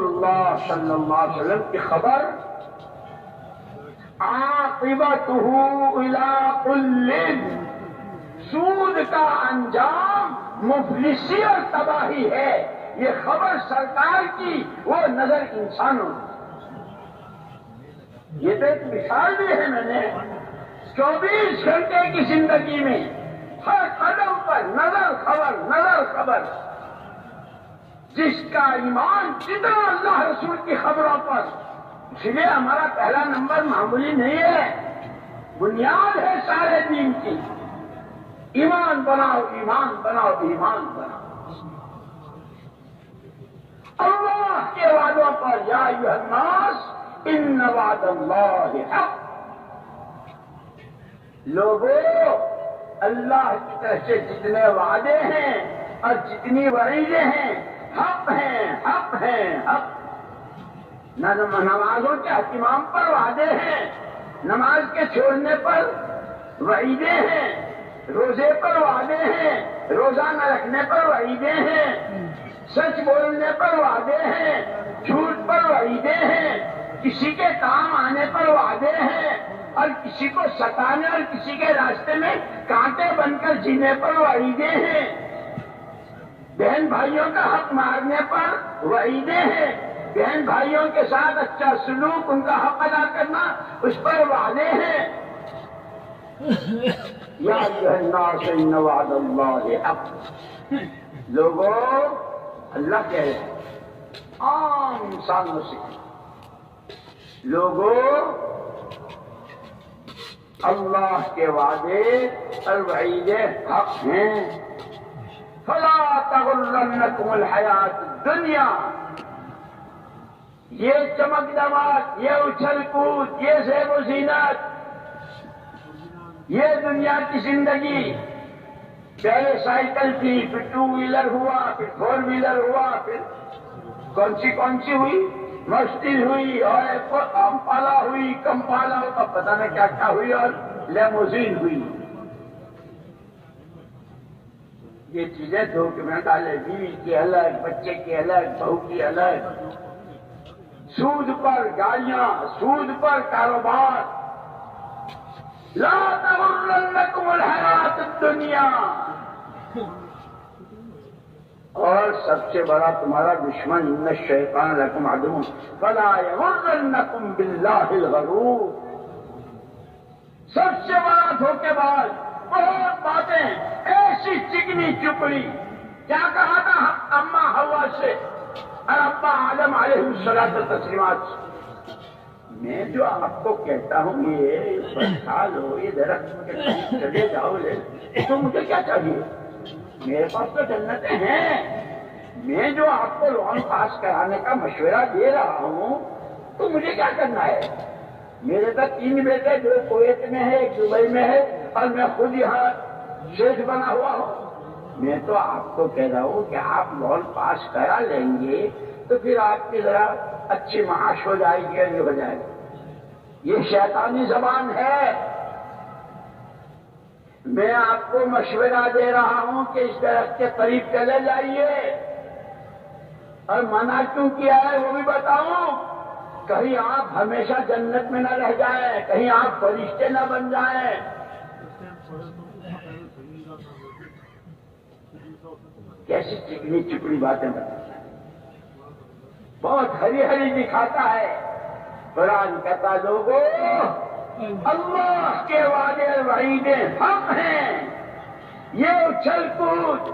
اللہ صلی اللہ علیہ وسلم کی خبر عاقبتہ الی کل، سود کا انجام مفلسی اور تباہی ہے، یہ خبر سرکار کی، وہ نظر انسانوں کی۔ یہ تو ایک مثال دی ہے میں نے 24 گھنٹے کی زندگی میں ہر قدم پر نظر خبر، جس کا ایمان جتنا اللہ رسول کی خبروں پر، اس لیے ہمارا پہلا نمبر معمولی نہیں ہے، بنیاد ہے سارے دین کی۔ ایمان بناؤ، ایمان بناؤ، ایمان بناؤ اللہ کے وعدوں پر۔ یا ایھا الناس ان وعد اللہ حق، لوگوں اللہ کی طرف سے جتنے وعدے ہیں اور جتنی وعیدیں ہیں حق ہیں۔ نمازوں کے اہتمام پر وعدے ہیں، نماز کے چھوڑنے پر وعیدیں ہیں، روزے پر وعدے ہیں، روزہ نہ رکھنے پر وعیدیں ہیں، سچ بولنے پر وعدے ہیں، جھوٹ پر وعیدیں ہیں، کسی کے کام آنے پر وعدے ہیں، اور کسی کو ستانے اور کسی کے راستے میں کانٹے بن کر جینے پر وعیدیں ہیں، بہن بھائیوں کا حق مارنے پر وعیدیں ہیں، بہن بھائیوں کے ساتھ اچھا سلوک، ان کا حق ادا کرنا، اس پر وعدے ہیں۔ یا ایھا الناس ان وعد اللہ حق، لوگوں اللہ کہہ رہے ہیں عام انسانوں سے، لوگوں اللہ کے وعدے اور وعیدیں حق ہیں۔ فلا تغرنکم الحیات الدنیا، یہ چمک دمک، یہ اچھل کود، یہ زیب و زینت، یہ دنیا کی زندگی، پہلے سائیکل تھی، پھر 2 ویلر ہوا، پھر 4 ویلر ہوا، پھر کون سی ہوئی، مسٹل ہوئی، اور امپالا ہوئی، کمپالا، اب پتہ نہیں کیا کیا ہوئی، اور لیموزین ہوئی۔ یہ چیزیں دھوکے میں ڈالے، بیوی کی الگ، بچے کی الگ، بہو کی الگ، سود پر گاڑیاں، سود پر کاروبار۔ لا تغرنکم الحیات الدنیا، اور سب سے بڑا تمہارا دشمن ان الشیطان لکم عدو فلا یغرنکم باللہ الغرور، سب سے بڑا دھوکے باز، بہت باتیں ایسی چکنی چپڑی۔ کیا کہا تھا اماں حوا سے اور ابا آدم علیہ الصلوۃ والتسلیمات سے، میں جو آپ کو کہتا ہوں یہ بچا لو، یہ درخت کے قریب چلے جاؤ، تو مجھے کیا چاہیے؟ میرے پاس تو جنتیں ہیں، میں جو آپ کو لون پاس کرانے کا مشورہ دے رہا ہوں تو مجھے کیا کرنا ہے؟ میرے تو 3 بیٹے، 2 کویت میں ہے، 1 دبئی میں ہے، اور میں خود یہاں شیخ بنا ہوا ہوں۔ میں تو آپ کو کہہ رہا ہوں کہ آپ لون پاس کرا لیں گے تو پھر آپ کی ذرا اچھی معاش ہو جائے گی، اور یہ ہو جائے گی۔ یہ شیطانی زبان ہے۔ میں آپ کو مشورہ دے رہا ہوں کہ اس درخت کے قریب چلے جائیے، اور منع کیوں کیا ہے وہ بھی بتاؤں، کہیں آپ ہمیشہ جنت میں نہ رہ جائیں، کہیں آپ فرشتے نہ بن جائیں۔ کیسی چکنی چپڑی باتیں بتاتا ہے، بہت ہری دکھاتا ہے۔ قرآن کہتا لوگوں اللہ کے وعدے وعیدیں حق ہیں، یہ اچھل کود،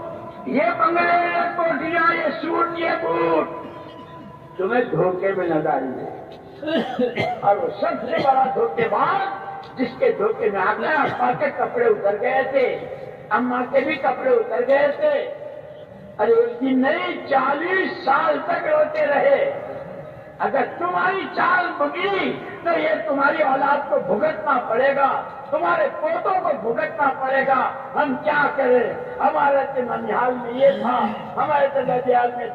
یہ بنگلے، یہ کوٹیاں، یہ سوٹ، یہ بوٹ تمہیں دھوکے میں نہ ڈالیں۔ اور وہ سب سے بڑا دھوکے باز جس کے دھوکے میں آ گیا، ابا کے کپڑے اتر گئے تھے، اماں کے بھی کپڑے اتر گئے تھے، اور ایک دن نہیں 40 سال تک روتے رہے۔ اگر تمہاری چال بگڑی تو یہ تمہاری اولاد کو بھگتنا پڑے گا، تمہارے پوتوں کو بھگتنا پڑے گا۔ ہم کیا کریں؟ ہمارے تو ننیال میں یہ تھا، ہمارے تو ددیال میں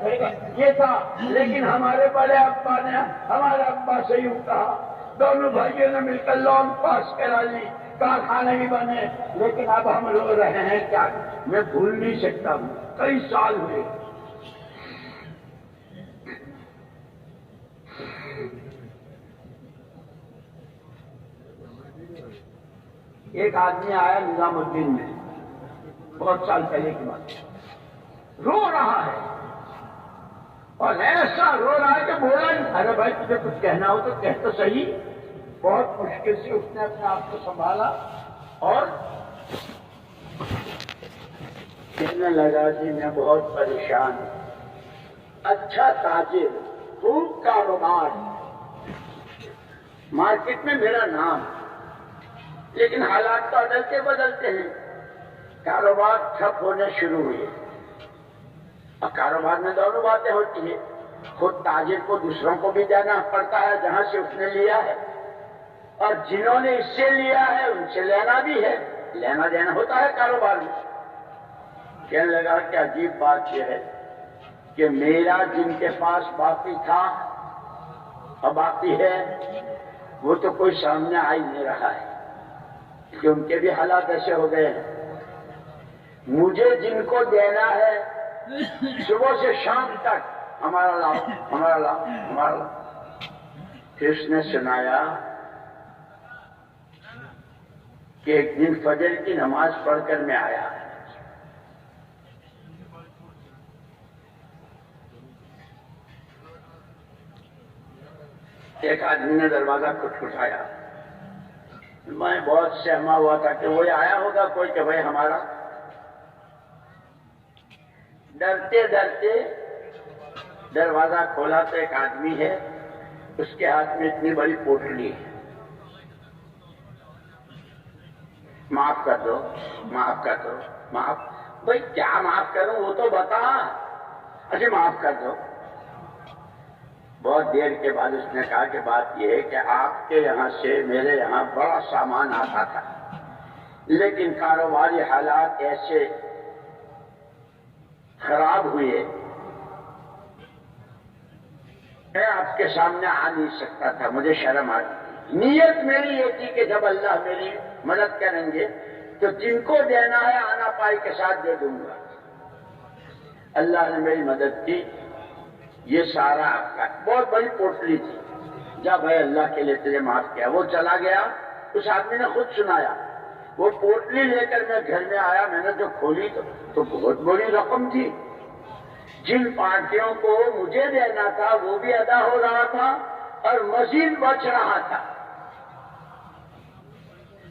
یہ تھا، لیکن ہمارے بڑے ابا نے ہمارے ابا سے یوں کہا، دونوں بھائیوں نے مل کر لون پاس کرا لی، کارخانے بھی بنے، لیکن اب ہم رو رہے ہیں۔ کیا میں بھول نہیں سکتا ہوں، کئی سال ہوئے۔ ایک آدمی آیا نظام الدین میں، بہت سال پہلے کی بات، رو رہا ہے اور ایسا رو رہا ہے کہ بولا نہیں۔ ارے بھائی تجھے کچھ کہنا ہو تو کہہ تو صحیح۔ بہت مشکل سے اس نے اپنے آپ کو سنبھالا اور کہنے لگا جی میں بہت پریشان ہوں، اچھا تاجر، خوب کاروبار، مارکیٹ میں میرا نام، لیکن حالات تو بدلتے بدلتے ہیں، کاروبار ٹھپ ہونے شروع ہوئے۔ اور کاروبار میں دونوں باتیں ہوتی ہیں، خود تاجر کو دوسروں کو بھی دینا پڑتا ہے جہاں سے اس نے لیا ہے، اور جنہوں نے اس سے لیا ہے ان سے لینا بھی ہے، لینا دینا ہوتا ہے کاروبار میں۔ کہنے لگا کہ عجیب بات یہ ہے کہ میرا جن کے پاس باقی تھا اور باقی ہے وہ تو کوئی سامنے آ ہی نہیں رہا ہے، کہ ان کے بھی حالات ایسے ہو گئے ہیں۔ مجھے جن کو دینا ہے صبح سے شام تک ہمارا لاؤ ہمارا لاؤ ہمارا لاؤ۔ پھر اس نے سنایا کہ ایک دن فجر کی نماز پڑھ کر میں آیا، ایک آدمی نے دروازہ کھٹکھٹایا، میں بہت سہما ہوا تھا کہ وہی آیا ہوگا کوئی کہ بھائی ہمارا۔ ڈرتے ڈرتے دروازہ کھولا تو ایک آدمی ہے، اس کے ہاتھ میں اتنی بڑی پوٹلی ہے۔ معاف کر دو معاف کر دو معاف، بھائی کیا معاف کروں وہ تو بتا، اچھا معاف کر دو۔ بہت دیر کے بعد اس نے کہا کہ بات یہ ہے کہ آپ کے یہاں سے میرے یہاں بڑا سامان آتا تھا، لیکن کاروباری حالات ایسے خراب ہوئے میں آپ کے سامنے آ نہیں سکتا تھا، مجھے شرم آ گئی۔ نیت میری یہ تھی کہ جب اللہ میری مدد کریں گے تو جن کو دینا ہے آنا پائی کے ساتھ دے دوں گا۔ اللہ نے میری مدد کی، یہ سارا آپ کا، بہت بڑی پوٹلی تھی۔ جب بھائی اللہ کے لیے تجھے معاف کیا، وہ چلا گیا۔ اس آدمی نے خود سنایا، وہ پوٹلی لے کر میں گھر میں آیا، میں نے جو کھولی تو بہت بڑی رقم تھی۔ جن پارٹیوں کو مجھے دینا تھا وہ بھی ادا ہو رہا تھا اور مزید بچ رہا تھا۔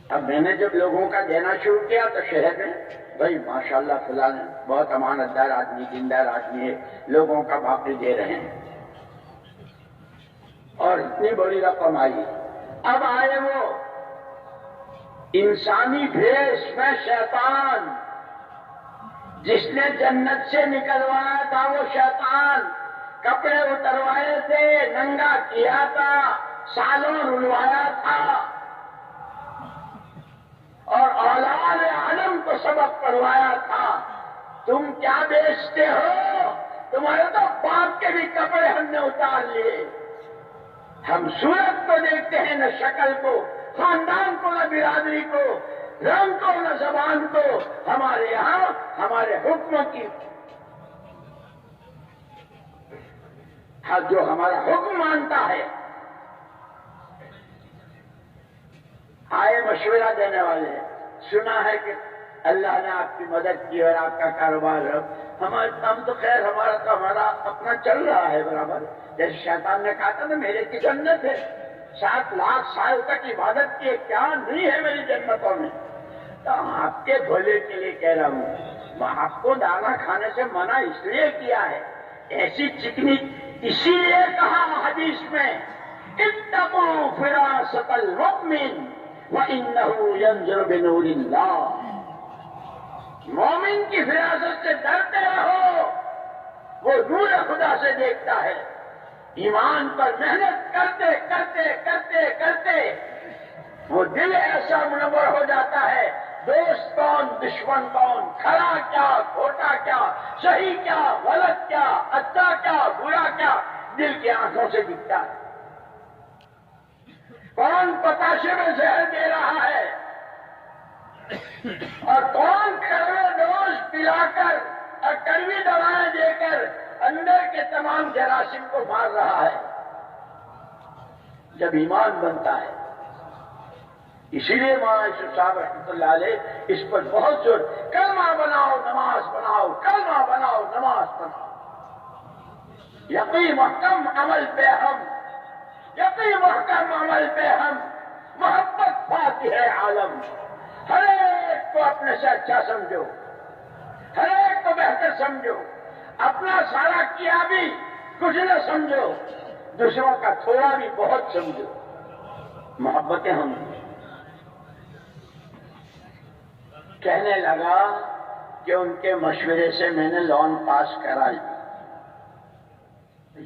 اب میں نے جب لوگوں کا دینا شروع کیا تو شہر میں بھائی ماشاءاللہ فلاں بہت امانت دار آدمی، دیندار آدمی ہے، لوگوں کا باقی دے رہے ہیں، اور اتنی بڑی رقم آئی۔ اب آئے وہ انسانی بھیس میں شیطان، جس نے جنت سے نکلوایا تھا، وہ شیطان، کپڑے اتروائے تھے، ننگا کیا تھا، سالوں رلوایا تھا، اور اولاد عالم کو سبق پڑھوایا تھا۔ تم کیا بیچتے ہو؟ تمہارے تو باپ کے بھی کپڑے ہم نے اتار لیے۔ ہم صورت کو دیکھتے ہیں، نہ شکل کو، خاندان کو، نہ برادری کو، رنگ کو، نہ زبان کو۔ ہمارے یہاں ہمارے حکم کی، جو ہمارا حکم مانتا ہے، آئے مشورہ دینے والے، سنا ہے کہ اللہ نے آپ کی مدد کی اور آپ کا کاروبار، ہم تو خیر ہمارا اپنا چل رہا ہے برابر۔ جیسے شیطان نے کہا تھا نا میرے کی جنت ہے، 7 لاکھ سال تک عبادت کی، کیا نہیں ہے میری جنتوں میں۔ تو آپ کے بھلے کے لیے کہہ رہا ہوں، آپ کو دانا کھانے سے منع اس لیے کیا ہے، ایسی چکنی، اسی لیے کہا حدیث میں اتقوا فراست المؤمن وَإِنَّهُ يَنظُرُ بِنُورِ اللَّهِ، مومن کی فراست سے ڈرتے رہو، وہ نور خدا سے دیکھتا ہے۔ ایمان پر محنت کرتے کرتے کرتے کرتے وہ دل ایسا منور ہو جاتا ہے، دوست کون دشمن کون، کھرا کیا کھوٹا کیا، صحیح کیا غلط کیا، اچھا کیا برا کیا، دل کی آنکھوں سے دکھتا ہے۔ کون پتاشے میں زہر دے رہا ہے اور کون کڑوے ڈوز پلا کر اور کڑوی دوائیں دے کر اندر کے تمام جراثیم کو مار رہا ہے۔ جب ایمان بنتا ہے اسی لیے مولانا یوسف صاحب رحمۃ اللہ علیہ اس پر بہت زور، کلمہ بناؤ نماز بناؤ، کلمہ بناؤ نماز بناؤ، یقین محکم عمل پہ ہم، یقین محکم عمل پہ ہم، محبت فاتح عالم، ہر ایک کو اپنے سے اچھا سمجھو، ہر ایک کو بہتر سمجھو، اپنا سارا کیا بھی کچھ نہ سمجھو، دوسروں کا تھوڑا بھی بہت سمجھو، محبتیں ہم۔ کہنے لگا کہ ان کے مشورے سے میں نے لون پاس کرا لی،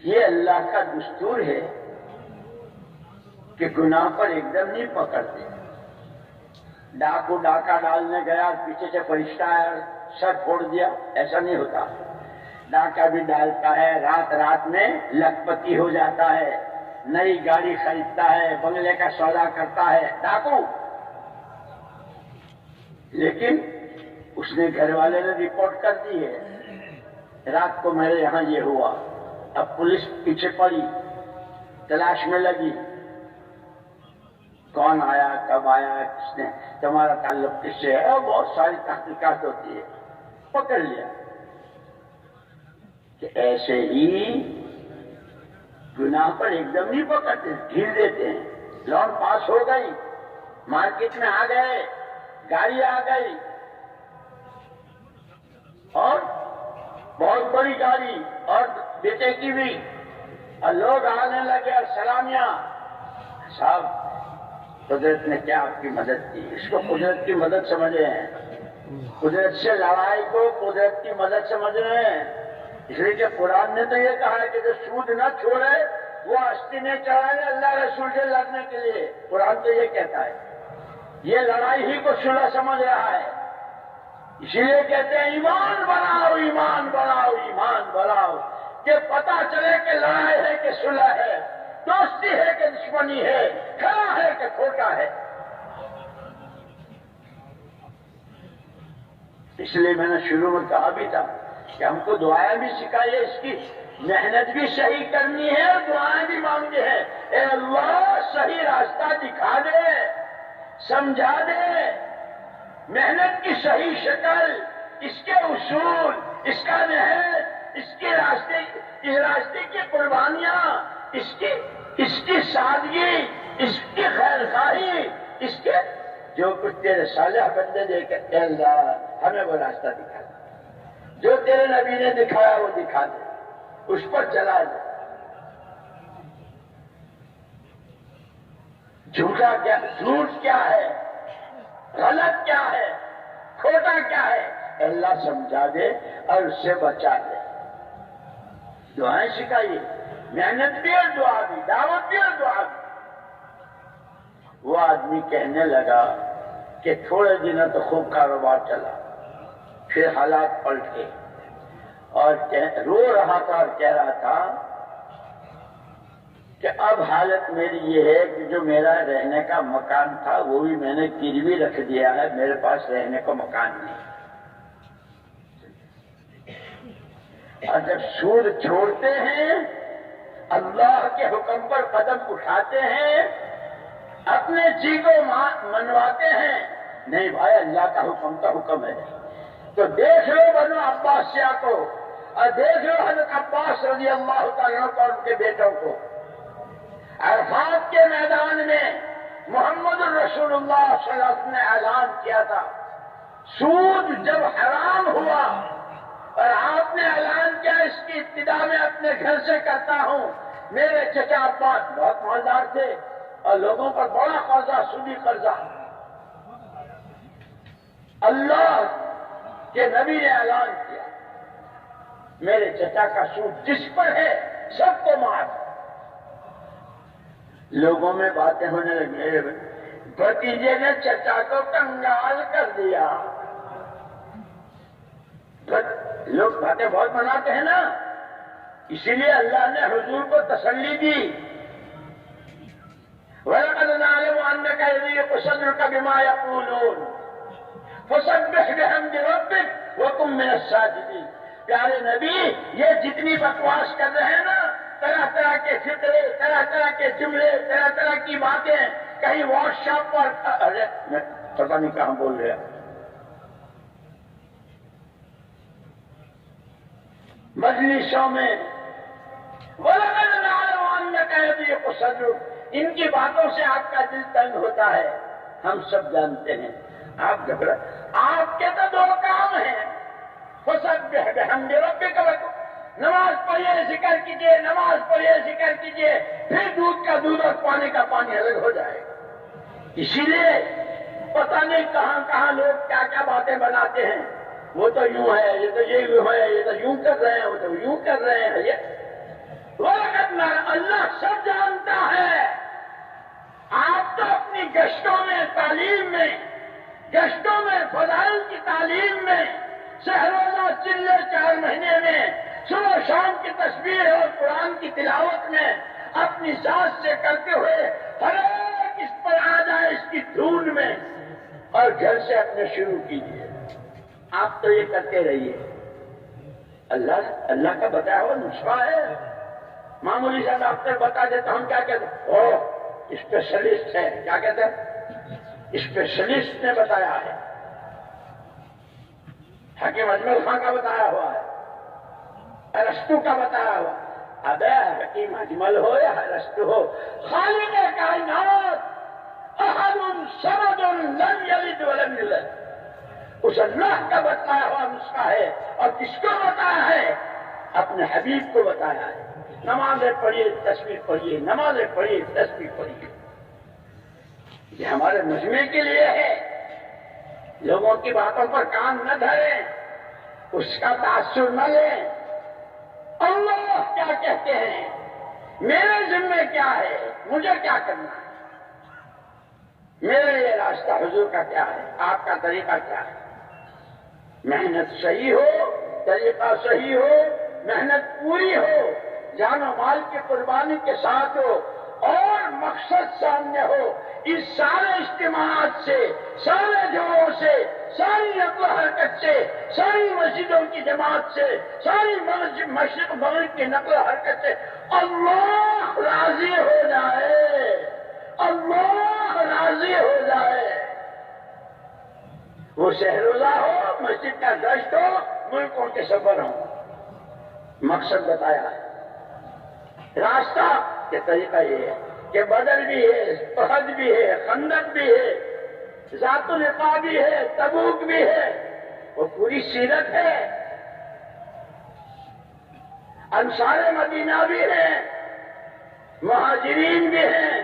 یہ اللہ کا دستور ہے کہ گناہ پر ایک دم نہیں پکڑتے۔ ڈاکو ڈاکہ ڈالنے گیا، پیچھے سے فرشتہ آیا سر پھوڑ دیا، ایسا نہیں ہوتا۔ ڈاکہ بھی ڈالتا ہے، رات رات میں لکھپتی ہو جاتا ہے، نئی گاڑی خریدتا ہے، بنگلے کا سودا کرتا ہے، ڈاکو۔ لیکن اس نے گھر والے نے رپورٹ کر دی ہے، رات کو میرے یہاں یہ ہوا۔ اب پولیس پیچھے پڑی، تلاش میں لگی، کون آیا، کب آیا، کس نے، تمہارا تعلق کس سے ہے، بہت ساری تحقیقات ہوتی ہے، پکڑ لیا۔ کہ ایسے ہی گناہ پر ایک دم نہیں پکڑتے، ڈھیل دیتے ہیں۔ لون پاس ہو گئی، مارکیٹ میں آ گئے، گاڑی آ گئی، اور بہت بڑی گاڑی، اور بیٹے کی بھی، اور لوگ آنے لگے اور سلامیاں۔ صاحب قدرت نے کیا آپ کی مدد کی، اس کو قدرت کی مدد سمجھ رہے ہیں، قدرت سے لڑائی کو قدرت کی مدد سمجھ رہے ہیں۔ اس لیے کہ قرآن نے تو یہ کہا ہے کہ جو سود نہ چھوڑے وہ ہستی نے چڑھائے اللہ رسول سے لڑنے کے لیے، قرآن تو یہ کہتا ہے۔ یہ لڑائی ہی کو صلح سمجھ رہا ہے، اسی لیے کہتے ہیں ایمان بناؤ، ایمان بناؤ، ایمان بناؤ، کہ پتہ چلے کہ لڑائی ہے کہ صلح ہے، دوستی ہے کہ دشمنی ہے، کھڑا ہے کہ کھوٹا ہے۔ اس لیے میں نے شروع میں کہا بھی تھا کہ ہم کو دعائیں بھی سکھائیے، اس کی محنت بھی صحیح کرنی ہے اور دعائیں بھی مانگنی ہے۔ اے اللہ صحیح راستہ دکھا دے، سمجھا دے، محنت کی صحیح شکل، اس کے اصول، اس کا نہج، اس راستے کی قربانیاں، اس کی سادگی، اس کی خیر خواہی، اس کے جو کچھ تیرے صالح بندے دے کے، اے اللہ ہمیں وہ راستہ دکھا دے، جو تیرے نبی نے دکھایا وہ دکھا دے، اس پر چلا دے۔ جھوٹا کیا، جھوٹ کیا ہے، غلط کیا ہے، کھوٹا کیا ہے، اللہ سمجھا دے اور اس سے بچا دے۔ دعائیں سکھائیے، محنت بھی اور دعا بھی، دعوت بھی اور دعا بھی۔ وہ آدمی کہنے لگا کہ تھوڑے دنوں تو خوب کاروبار چلا، پھر حالات پلٹ گئے، اور رو رہا تھا اور کہہ رہا تھا کہ اب حالت میری یہ ہے کہ جو میرا رہنے کا مکان تھا وہ بھی میں نے گروی رکھ دیا ہے، میرے پاس رہنے کو مکان نہیں۔ اور جب سود چھوڑتے ہیں، اللہ کے حکم پر قدم اٹھاتے ہیں، اپنے جی کو منواتے ہیں، نہیں بھائی اللہ کا حکم تو حکم ہے، تو دیکھ لو بنو عباسیہ کو، اور دیکھ لو حضرت عباس رضی اللہ تعالیٰ کو اور ان کے بیٹوں کو۔ عرفات کے میدان میں محمد الرسول اللہ صلی اللہ علیہ وسلم نے اعلان کیا تھا، سود جب حرام ہوا اور آپ نے اعلان کیا اس کی ابتدا میں اپنے گھر سے کرتا ہوں، میرے چچا عباس بہت مالدار تھے اور لوگوں پر بڑا قرضہ، سودی قرضہ، اللہ کے نبی نے اعلان کیا میرے چچا کا سود جس پر ہے سب کو معاف۔ لوگوں میں باتیں ہونے لگی، میرے بھتیجے نے چچا کو کنگال کر دیا۔ لوگ باتیں بہت بناتے ہیں نا، اسی لیے اللہ نے حضور کو تسلی دی، وَلَقَدْ نَعْلَمُ أَنَّكَ يَضِيقُ صَدْرُكَ بِمَا يَقُولُونَ فَسَبِّحْ بِحَمْدِ رَبِّكَ وَكُن مِّنَ السَّاجِدِينَ۔ پیارے نبی، یہ جتنی بکواس کر رہے ہیں نا، طرح طرح کے فکرے، طرح طرح کے جملے، طرح طرح کی باتیں، کہیں واش شاپ پر پتہ نہیں کہاں بول رہے مجلسوں میں وَلَقَدْ نَعْلَمُ أَنَّكَ يَضِيقُ صَدْرُكَ، ان کی باتوں سے آپ کا دل تنگ ہوتا ہے، ہم سب جانتے ہیں۔ آپ گھبرا، آپ کے تو دو کام ہیں، فَسَبِّحْ بِحَمْدِ رَبِّكَ، نماز پڑھیے ذکر کیجیے، نماز پڑھیے ذکر کیجیے، پھر دودھ کا دودھ اور پانی کا پانی الگ ہو جائے گا۔ اسی لیے پتہ نہیں کہاں کہاں لوگ کیا کیا باتیں بناتے ہیں، وہ تو یوں ہے، یہ تو یہ یوں ہے، یہ تو یوں کر رہے ہیں، وہ تو یوں کر رہے ہیں۔ یہ اللہ سب جانتا ہے۔ آپ تو اپنی گشتوں میں، تعلیم میں، گشتوں میں، فضائل کی تعلیم میں، سحروزہ چلے 4 مہینے میں، صبح شام کی تسبیح اور قرآن کی تلاوت میں اپنی سانس سے کرتے ہوئے ہر ایک اس پر آ جائے اس کی دھون میں، اور گھر سے اپنے شروع کیجیے۔ آپ تو یہ کرتے رہیے۔ اللہ کا بتایا ہوا نسخہ ہے۔ معمولی سا ڈاکٹر بتا دیتا، ہم کیا کہتے ہیں؟ او اسپیشلسٹ ہے، کیا کہتے ہیں؟ اسپیشلسٹ نے بتایا ہے۔ حکیم اجمل خان کا بتایا ہوا ہے، ارسطو کا بتایا ہوا۔ ابے حکیم اجمل ہو یا ارسطو ہو، خالق کائنات احد صمد لم یلد ولم یولد، اس اللہ کا بتایا ہوا نسخہ ہے۔ اور کس کو بتایا ہے؟ اپنے حبیب کو بتایا ہے۔ نمازیں پڑھیے تسبیح پڑھیے، نمازیں پڑھیے تسبیح پڑھیے۔ یہ ہمارے مجمع کے لیے ہے۔ لوگوں کی باتوں پر کان نہ دھریں، اس کا تاثر نہ لیں۔ اللہ کیا کہتے ہیں، میرے ذمہ کیا ہے، مجھے کیا کرنا ہے، میرے لیے راستہ حضور کا کیا ہے، آپ کا طریقہ کیا ہے۔ محنت صحیح ہو، طریقہ صحیح ہو، محنت پوری ہو، جان و مال کی قربانی کے ساتھ ہو، اور مقصد سامنے ہو۔ اس سارے اجتماعات سے، سارے جوڑوں سے، ساری نقل و حرکت سے، ساری مسجدوں کی جماعت سے، ساری مشرق مغرب کی نقل و حرکت سے اللہ راضی ہو جائے، اللہ راضی ہو جائے۔ وہ شہروزہ ہو، مسجد کا گشت ہو، ملکوں کے سفر ہوں، مقصد بتایا ہے۔ راستہ کے طریقہ یہ ہے کہ بدر بھی ہے، احد بھی ہے، خندق بھی ہے، ذات الرقاع بھی ہے، تبوک بھی ہے، وہ پوری سیرت ہے۔ انصار مدینہ بھی ہیں، مہاجرین بھی ہیں،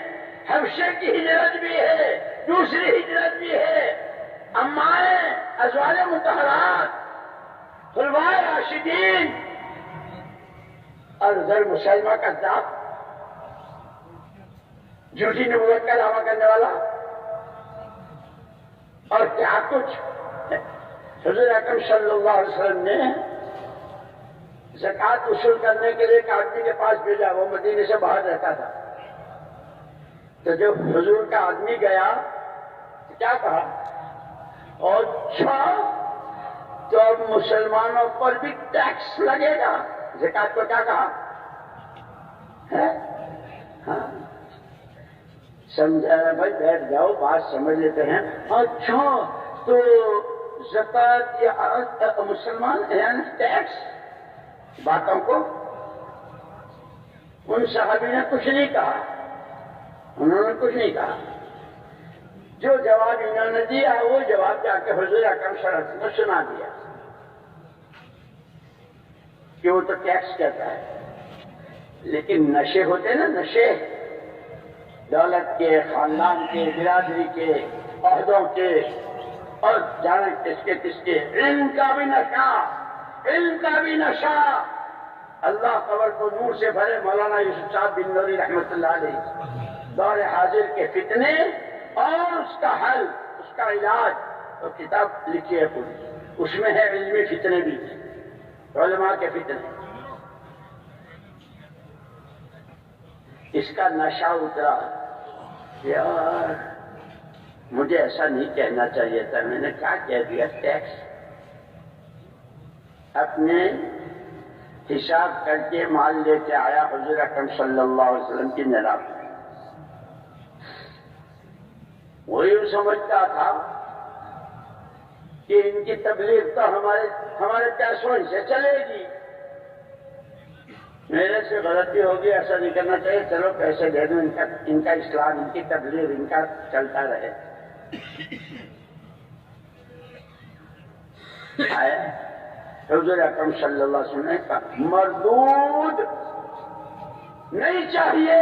حبشے کی ہجرت بھی ہے، دوسری ہجرت بھی ہے، امائیں، ازواج مطہرات، خلفائے راشدین، اور ادھر مسلمہ کا ذات، جھوٹی نبوت کا دعویٰ کرنے والا، اور کیا کچھ۔ حضور اکرم صلی اللہ علیہ وسلم نے زکوٰۃ وصول کرنے کے لیے ایک آدمی کے پاس بھیجا، وہ مدینے سے باہر رہتا تھا۔ تو جب حضور کا آدمی گیا تو کیا کہا، اور اچھا تو اب مسلمانوں پر بھی ٹیکس لگے گا۔ زکوٰۃ کو کیا کہا ہے؟ ہاں سمجھا بھائی، بیٹھ جاؤ، بات سمجھ لیتے ہیں۔ اچھا تو زکوٰۃ یا مسلمان یعنی ٹیکس، باتوں کو ان صحابی نے کچھ نہیں کہا، انہوں نے کچھ نہیں کہا۔ جو جواب انہوں نے دیا وہ جواب جا کے حضور اکرم صلی اللہ علیہ وسلم نے سنا دیا کہ وہ تو ٹیکس کہتا ہے۔ لیکن نشے ہوتے نا، نشے دولت کے، خاندان کے، برادری کے، عہدوں کے، اور جانے کس کے، علم کا بھی نشہ، علم کا بھی نشہ۔ اللہ قبر کو نور سے بھرے مولانا یوسف صاحب بن نوری رحمۃ اللہ علیہ، دور حاضر کے فتنے اور اس کا حل، اس کا علاج، تو کتاب لکھی ہے پوری، اس میں ہے علمی فتنے بھی، علماء کے فتنے۔ اس کا نشہ اترا، یار مجھے ایسا نہیں کہنا چاہیے تھا، میں نے کیا کہہ دیا، ٹیکس۔ اپنے حساب کر کے مال لے کے آیا حضور اکرم صلی اللہ علیہ وسلم کی نظام میں۔ وہ یوں سمجھتا تھا کہ ان کی تبلیغ تو ہمارے پیسوں سے چلے گی. میرے سے غلطی ہوگی، ایسا نہیں کرنا چاہیے، چلو پیسے دے دوں، ان کا اسلام، ان کی تبلیغ، ان کا چلتا رہے. حضور اکرم صلی اللہ علیہ وسلم نے کہا مردود نہیں چاہیے.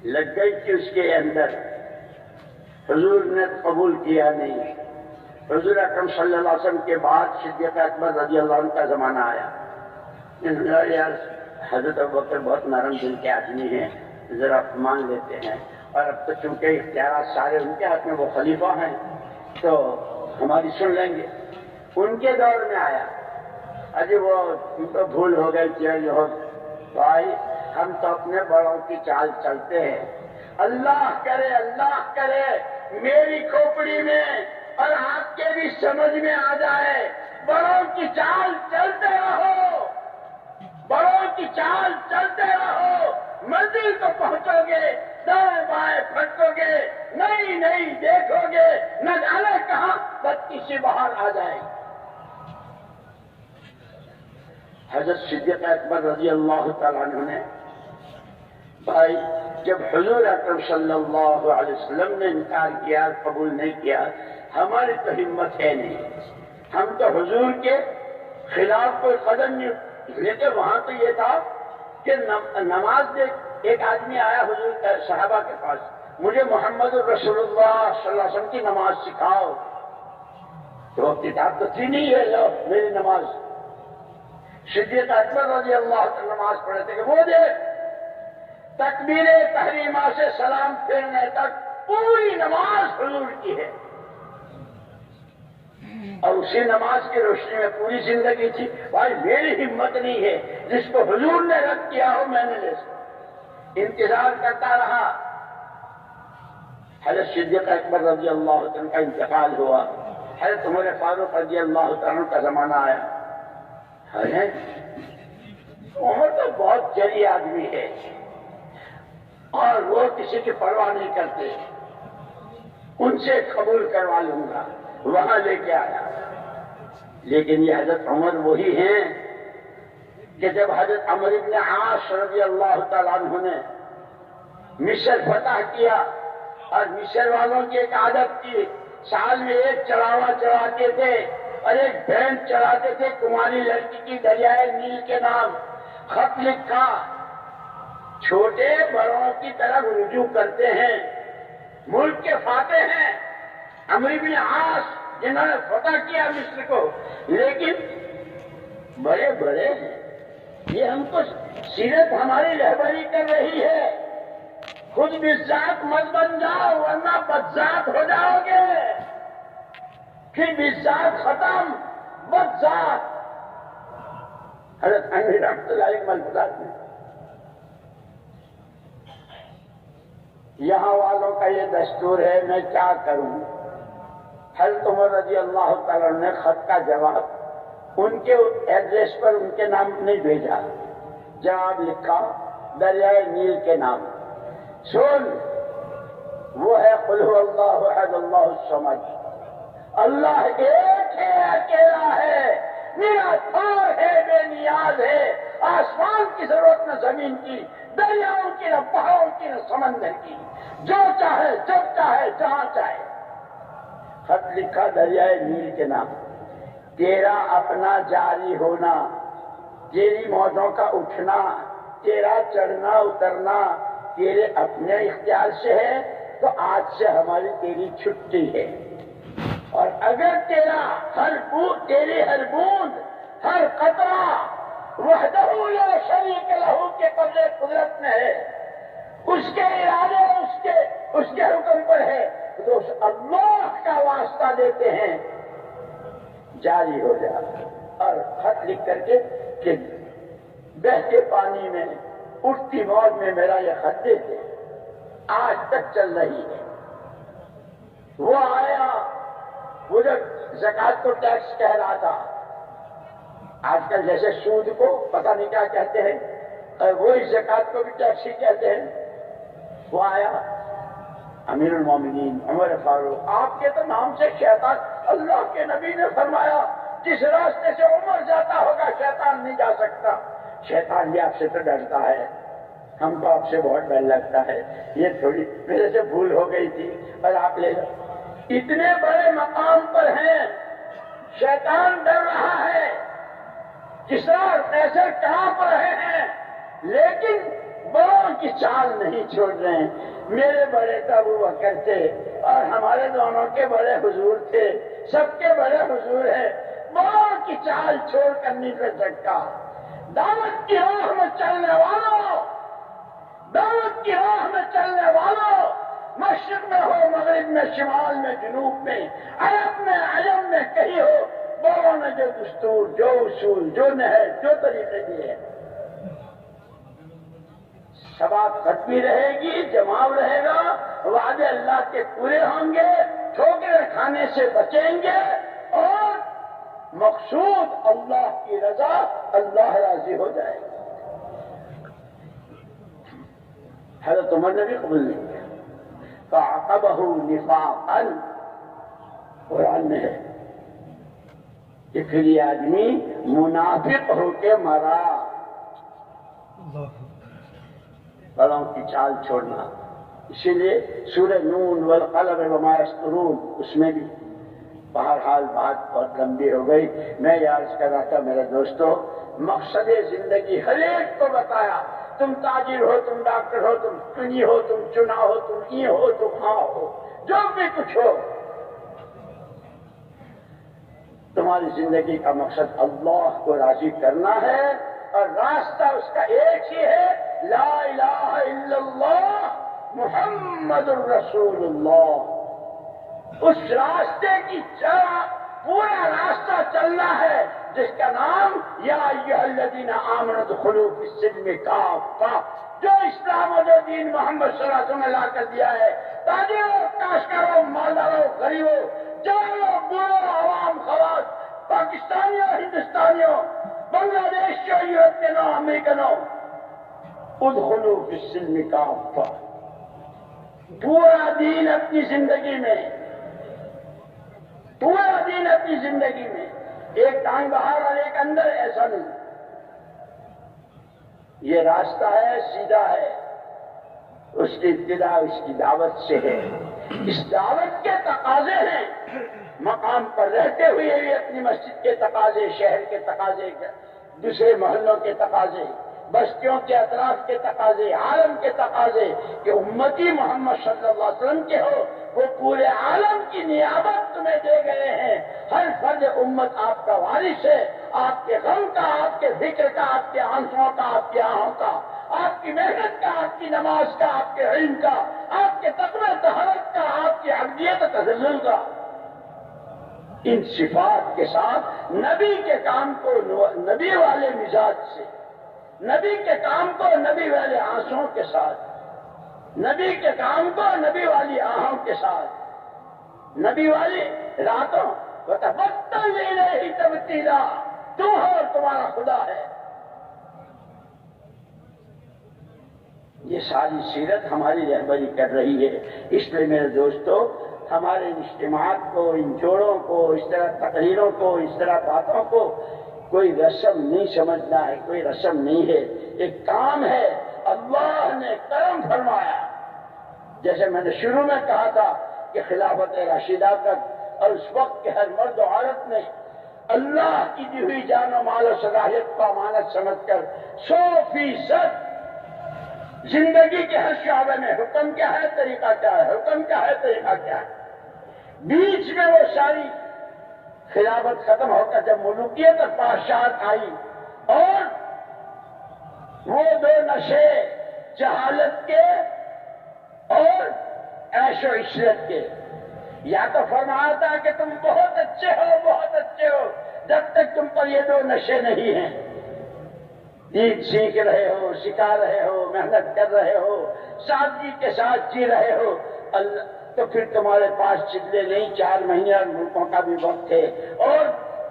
لگ گئی تھی اس کے اندر، حضور نے قبول کیا نہیں. حضور اکرم صلی اللہ علیہ وسلم کے بعد صدیق اکبر رضی اللہ عنہ کا زمانہ آیا. یار حضرت ابوبکر بہت نرم دل کے آدمی ہیں، ذرا مان لیتے ہیں، اور اب تو چونکہ اختیارات سارے ان کے ہاتھ میں، وہ خلیفہ ہیں تو ہماری سن لیں گے. ان کے دور میں آیا، ابھی وہ تو بھول ہو گئی کہ بھائی ہم تو اپنے بڑوں کی چال چلتے ہیں. اللہ کرے میری کھوپڑی میں اور آپ کے بھی سمجھ میں آ جائے. بڑوں کی چال چلتے رہو، بڑوں کی چال چلتے رہو، منزل کو پہنچو گے، دائیں بائیں پھٹکو گے، نہیں دیکھو گے، نہ جانے کہاں بتی سی باہر آ جائے. حضرت صدیق اکبر رضی اللہ تعالیٰ عنہ نے بھائی جب حضور اکرم صلی اللہ علیہ وسلم نے انکار کیا، قبول نہیں کیا، ہماری تو ہمت ہے نہیں، ہم تو حضور کے خلاف کوئی قدم نہیں. لیکن وہاں تو یہ تھا کہ نماز میں ایک آدمی آیا حضور صحابہ کے پاس، مجھے محمد رسول اللہ صلی اللہ علیہ وسلم کی نماز سکھاؤ. تو کتاب تو تھی نہیں ہے، لو میری نماز. صدیق اکبر رضی اللہ عنہ نماز پڑھے تھے کہ وہ دیکھ تکبیر تحریمہ سے سلام پھیرنے تک پوری نماز حضور کی ہے، اور اسی نماز کی روشنی میں پوری زندگی تھی. بھائی میری ہمت نہیں ہے، جس کو حضور نے رد کیا ہو میں نے لے سکتا. انتظار کرتا رہا. حضرت صدیق اکبر رضی اللہ عنہ کا انتقال ہوا. حضرت عمر فاروق رضی اللہ عنہ کا زمانہ آیا. عمر تو بہت جری آدمی ہے اور وہ کسی کی پرواہ نہیں کرتے. ان سے قبول کروا لوں گا، وہاں لے کے آیا. لیکن یہ حضرت عمر وہی ہیں کہ جب حضرت عمرو بن عاص رضی اللہ تعالیٰ عنہ نے مصر فتح کیا، اور مصر والوں کی ایک عادت تھی، سال میں ایک چڑھاوا چڑھاتے تھے اور ایک بھینس چڑھاتے تھے کماری لڑکی کی، دریائے نیل کے نام. خط لکھا، چھوٹے بڑوں کی طرف رجوع کرتے ہیں. ملک کے فاتح ہیں عمرو بن عاص جنہوں نے فتح کیا مصر کو، لیکن بڑے بڑے ہیں. یہ ہم کو سیرت ہماری رہبری کر رہی ہے. خود بذات مت بن جاؤ ورنہ بدذات ہو جاؤ گے. پھر بذات ختم، بدذات. حضرت امیر رحمۃ اللہ علیہ ملفوظات میں یہاں والوں کا یہ دستور ہے، میں کیا کروں. حضرت عمر رضی اللہ تعالیٰ نے خط کا جواب ان کے ایڈریس پر ان کے نام نہیں بھیجا، جواب لکھا دریائے نیل کے نام. سن، وہ ہے قل هو اللہ احد اللہ الصمد. اللہ ایک ہے، اکیلا ہے، نراکار ہے، بے نیاز ہے. آسمان کی ضرورت نہ زمین کی، دریاؤں کی نہ پہاڑوں کی نہ سمندر کی. جو چاہے جب چاہے جہاں چاہے. خط لکھا دریائے نیل کے نام. تیرا اپنا جاری ہونا، تیری موجوں کا اٹھنا، تیرا چڑھنا اترنا تیرے اپنے اختیار سے ہے، تو آج سے ہماری تیری چھٹی ہے. اور اگر تیرا تیری ہر بوند، ہر قطرہ وحدہ لا شریک لہ کے قبضے قدرت میں ہے، اس کے ارادے اس کے حکم پر ہے، تو اس اللہ کا واسطہ دیتے ہیں جاری ہو جائے. اور خط لکھ کر کے کہ بہتے پانی میں اٹھتی موج میں میرا یہ خط دیتے، آج تک چل رہی ہے. وہ آیا، وہ جو زکات کو ٹیکس کہہ رہا تھا، آج کل جیسے سود کو پتہ نہیں کیا کہتے ہیں، اور وہی زکات کو بھی ٹیکس ہی کہتے ہیں. وہ آیا امیر المومنین عمر فاروق، آپ کے تو نام سے شیطان، اللہ کے نبی نے فرمایا جس راستے سے عمر جاتا ہوگا شیطان نہیں جا سکتا۔ شیطان بھی آپ سے تو ڈرتا ہے، ہم کو آپ سے بہت ڈر لگتا ہے، یہ تھوڑی میرے سے بھول ہو گئی تھی اور آپ لے لو۔ اتنے بڑے مقام پر ہیں، شیطان ڈر رہا ہے، جس طرح ایسے کانپ رہے ہیں، لیکن بڑوں کی چال نہیں چھوڑ رہے ہیں۔ میرے بڑے تو ابو بکر تھے اور ہمارے دونوں کے بڑے حضور تھے، سب کے بڑے حضور ہیں، بڑوں کی چال چھوڑ کر نہیں کر سکتا۔ دعوت کی راہ میں چلنے والوں، دعوت کی راہ میں چلنے والوں، مشرق میں ہو، مغرب میں، شمال میں، جنوب میں، عرب میں، عجم میں، کہیں ہو، بڑوں نے جو دستور، جو اصول، جو نہج، جو طریقے دیے، شباب بھی رہے گی، جماؤ رہے گا، وعدے اللہ کے پورے ہوں گے، ٹھوکریں کھانے سے بچیں گے، اور مقصود اللہ کی رضا، اللہ راضی ہو جائے گا۔ حضرت عمر نے بھی قبول نہیں کیا، فَعَقَبَهُ نِفَاقًا، قرآن میں ہے کہ پھر یہ آدمی منافق ہو کے مرا۔ بڑوں کی چال چھوڑنا، اسی لیے سورہ نون والقلم وما یسطرون، اس میں بھی بہرحال بات بہت لمبی ہو گئی۔ میں یہ عرض کر رہا تھا میرے دوستو، مقصد زندگی ہر ایک کو بتایا، تم تاجر ہو، تم ڈاکٹر ہو، تم چنی ہو، تم چنا ہو، تم یہ ہو، تم ہاں ہو، جو بھی کچھ ہو، تمہاری زندگی کا مقصد اللہ کو راضی کرنا ہے، اور راستہ اس کا ایک ہی ہے، لا الہ الا اللہ محمد الرسول اللہ۔ اس راستے کی پورا راستہ چلنا ہے جس کا نام یا ایھا الذین آمنوا ادخلوا فی السلم کافہ، جو اسلام و جو دین محمد صلی اللہ علیہ وسلم نے لا کر دیا ہے، تاجروں، کاشتکاروں، مالداروں، غریبوں، جوانوں، بوڑھوں، عوام، خواص، پاکستانیوں، ہندوستانیوں، بنگلہ دیشیوں، یورپینوں، امریکنوں، ادخلوا فی السلم کافہ، پورا دین اپنی زندگی میں، پورا دین اپنی زندگی میں، ایک ٹانگ باہر اور ایک اندر، ایسا نہیں۔ یہ راستہ ہے، سیدھا ہے، اس کی ابتدا اس کی دعوت سے ہے۔ اس دعوت کے تقاضے ہیں، مقام پر رہتے ہوئے بھی اپنی مسجد کے تقاضے، شہر کے تقاضے، دوسرے محلوں کے تقاضے، بستیوں کے اطراف کے تقاضے، عالم کے تقاضے، کہ امتی محمد صلی اللہ علیہ وسلم کے ہو، وہ پورے عالم کی نیابت تمہیں دے گئے ہیں۔ ہر فرد امت آپ کا وارث ہے، آپ کے غم کا، آپ کے فکر کا، آپ کے آنسوؤں کا، آپ کی آہوں کا، آپ کی محنت کا، آپ کی نماز کا، آپ کے علم کا، آپ کے تقوی طہارت کا، آپ کی عبدیت تذلل کا۔ ان صفات کے ساتھ نبی کے کام کو نبی والے مزاج سے، نبی کے کام کو نبی والے آنسوؤں کے ساتھ، نبی کے کام کو نبی والی آہوں کے ساتھ، نبی والی راتوں، وَتَبَتَّلْ إِلَيْهِ تَبْتِيلًا، تم ہو اور تمہارا خدا ہے۔ یہ ساری سیرت ہماری رہبری کر رہی ہے۔ اس لیے میرے دوستو، ہمارے اجتماعات کو، ان جوڑوں کو، اس طرح تقریروں کو، اس طرح باتوں کو کوئی رسم نہیں سمجھنا ہے، کوئی رسم نہیں ہے، ایک کام ہے۔ اللہ نے کرم فرمایا، جیسے میں نے شروع میں کہا تھا کہ خلافت راشدہ تک اور اس وقت کے ہر مرد و عورت نے اللہ کی دی ہوئی جان و مال و صلاحیت کو امانت سمجھ کر 100% زندگی کے ہر شعبے میں حکم کیا ہے، طریقہ کیا ہے، حکم کیا ہے، طریقہ کیا ہے، بیچ میں وہ ساری خلافت ختم ہو کر جب ملوکیت اور پادشاہت آئی، اور وہ دو نشے جہالت کے اور عیش و عشرت کے، یا تو فرمایا تھا کہ تم بہت اچھے ہو، بہت اچھے ہو، جب تک تم پر یہ دو نشے نہیں ہیں، دین سیکھ رہے ہو، سکھا رہے ہو، محنت کر رہے ہو، سادگی کے ساتھ جی رہے ہو، تو پھر تمہارے پاس چلے نہیں 4 مہینے اور ملکوں کا بھی وقت ہے، اور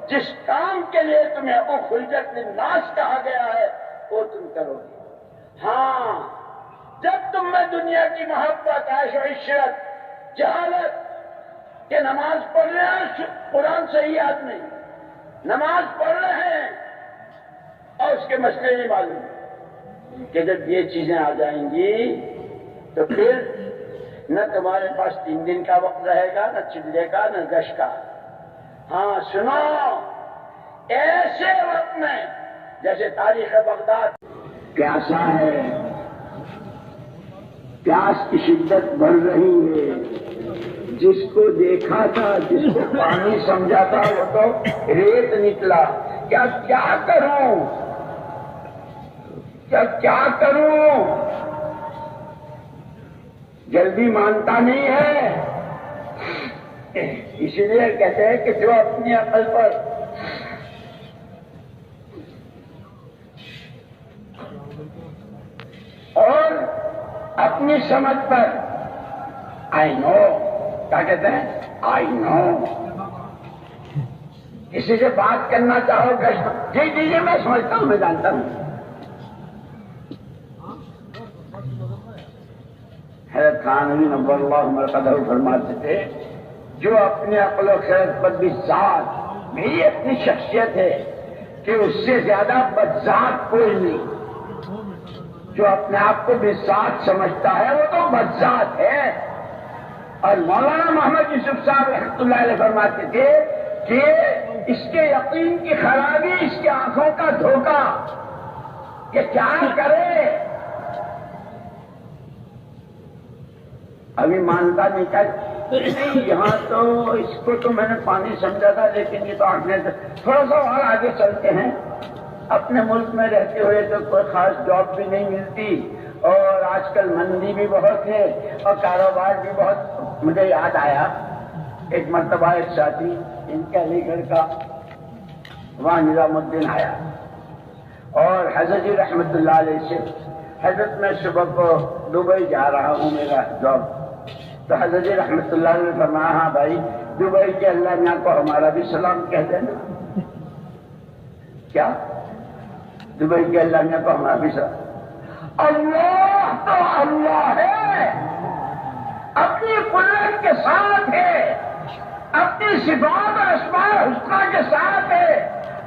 جس کام کے لیے تمہیں اخرجت للناس کہا گیا ہے وہ تم کرو گے۔ ہاں، جب تم میں دنیا کی محبت، عیش و عشرت، جہالت کہ نماز پڑھ رہے ہیں، قرآن صحیح یاد نہیں، نماز پڑھ رہے ہیں اور اس کے مسئلے نہیں معلوم، کہ جب یہ چیزیں آ جائیں گی تو پھر نہ تمہارے پاس 3 دن کا وقت رہے گا، نہ چلے کا، نہ گش کا۔ ہاں سنو، ایسے وقت میں جیسے تاریخ بغداد پیاسا ہے، پیاس کی شدت بڑھ رہی ہے، جس کو دیکھا تھا، جس کو پانی سمجھا تھا، وہ تو ریت نکلا۔ کیا کروں، کیا کروں؟ جلدی مانتا نہیں ہے، اس لیے کہتے ہیں کہ جو اپنی عقل پر اور اپنی سمجھ پر آئی نو، کیا کہتے ہیں، آئی نو، کسی سے بات کرنا چاہو گشت، جی میں سمجھتا ہوں، میں جانتا ہوں۔ حضرت خانوی نبی اللہ مرقدہ فرماتے تھے، جو اپنے عقل و خرد پر بھی ذات، میری اپنی شخصیت ہے کہ اس سے زیادہ بدذات کوئی نہیں، جو اپنے آپ کو بھی ذات سمجھتا ہے وہ تو بدذات ہے۔ اور مولانا محمد یوسف صاحب رحمۃ اللہ علیہ فرماتے تھے کہ اس کے یقین کی خرابی، اس کی آنکھوں کا دھوکہ، کہ کیا کرے، ابھی مانتا نہیں تھا، یہاں تو اس کو تو میں نے پانی سمجھا تھا، لیکن یہ تو آنکھیں، تھوڑا سا اور آگے چلتے ہیں۔ اپنے ملک میں رہتے ہوئے تو کوئی خاص جاب بھی نہیں ملتی، اور آج کل مندی بھی بہت ہے اور کاروبار بھی بہت۔ مجھے یاد آیا ایک مرتبہ ایک ساتھی ان کے علی گڑھ کا، وہاں نظام الدین آیا اور حضرت جی رحمت اللہ علیہ سے، حضرت میں صبح کو دبئی جا رہا ہوں، میرا جاب، تو حضرت جی رحمت اللہ علیہ نے فرمایا، ہاں بھائی دبئی کے اللہ میاں کو ہمارا بھی سلام کہہ دینا۔ کیا؟ دبئی کے اللہ میاں کو ہمارا بھی سلام۔ اللہ تو اللہ ہے، اپنی قدرت کے ساتھ ہے، اپنی صفات اور اسماء الحسنی کے ساتھ ہے،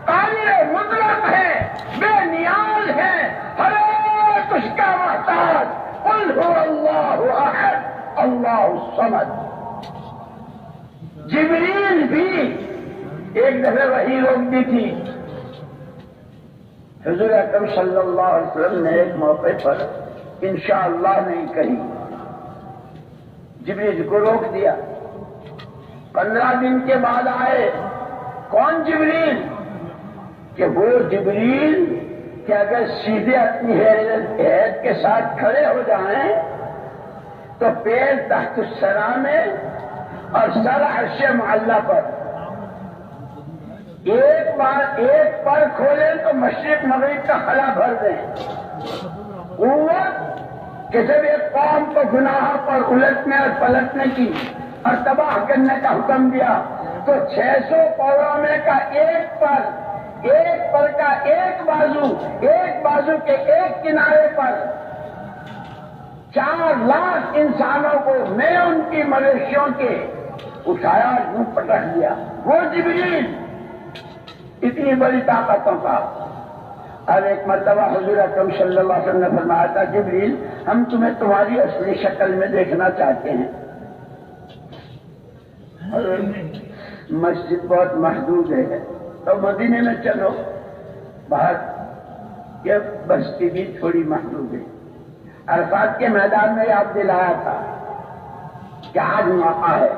قادر مطلق ہے، بے نیاز ہے، ہر ایک اس کا محتاج۔ قل هو اللہ احد اللہ الصمد۔ جبریل بھی ایک دفعہ وحی روکتی تھی، حضور اکرم صلی اللہ علیہ وسلم نے ایک موقع پر انشاءاللہ نہیں کہی، جبریل کو روک دیا۔ 15 دن کے بعد آئے، کون؟ جبریل، کہ وہ جبریل کہ اگر سیدھے اپنی ہیئت کے ساتھ کھڑے ہو جائیں تو پیر تحت الثرا میں اور سر عرش معلیٰ پر، ایک بار ایک پر کھولیں تو مشرق مغرب کا خلا بھر دیں۔ قوت کہ جب ایک قوم کو گناہ پر الٹنے اور پلٹنے کی اور تباہ کرنے کا حکم دیا تو 600 پروامے کا ایک پر کا ایک بازو کے ایک کنارے پر 4 لاکھ انسانوں کو میں ان کی مویشیوں کے اٹھایا، یوں پٹک دیا۔ وہ جبریل اتنی بڑی طاقتوں کا۔ اب ایک مرتبہ حضور اکرم صلی اللہ علیہ وسلم نے فرمایا تھا، جبریل ہم تمہیں تمہاری اصلی شکل میں دیکھنا چاہتے ہیں۔ مسجد بہت محدود ہے تو مدینے میں چلو، باہر یہ بستی بھی تھوڑی محدود ہے۔ عرفات کے میدان میں یاد دلایا تھا کہ آج موقع ہے،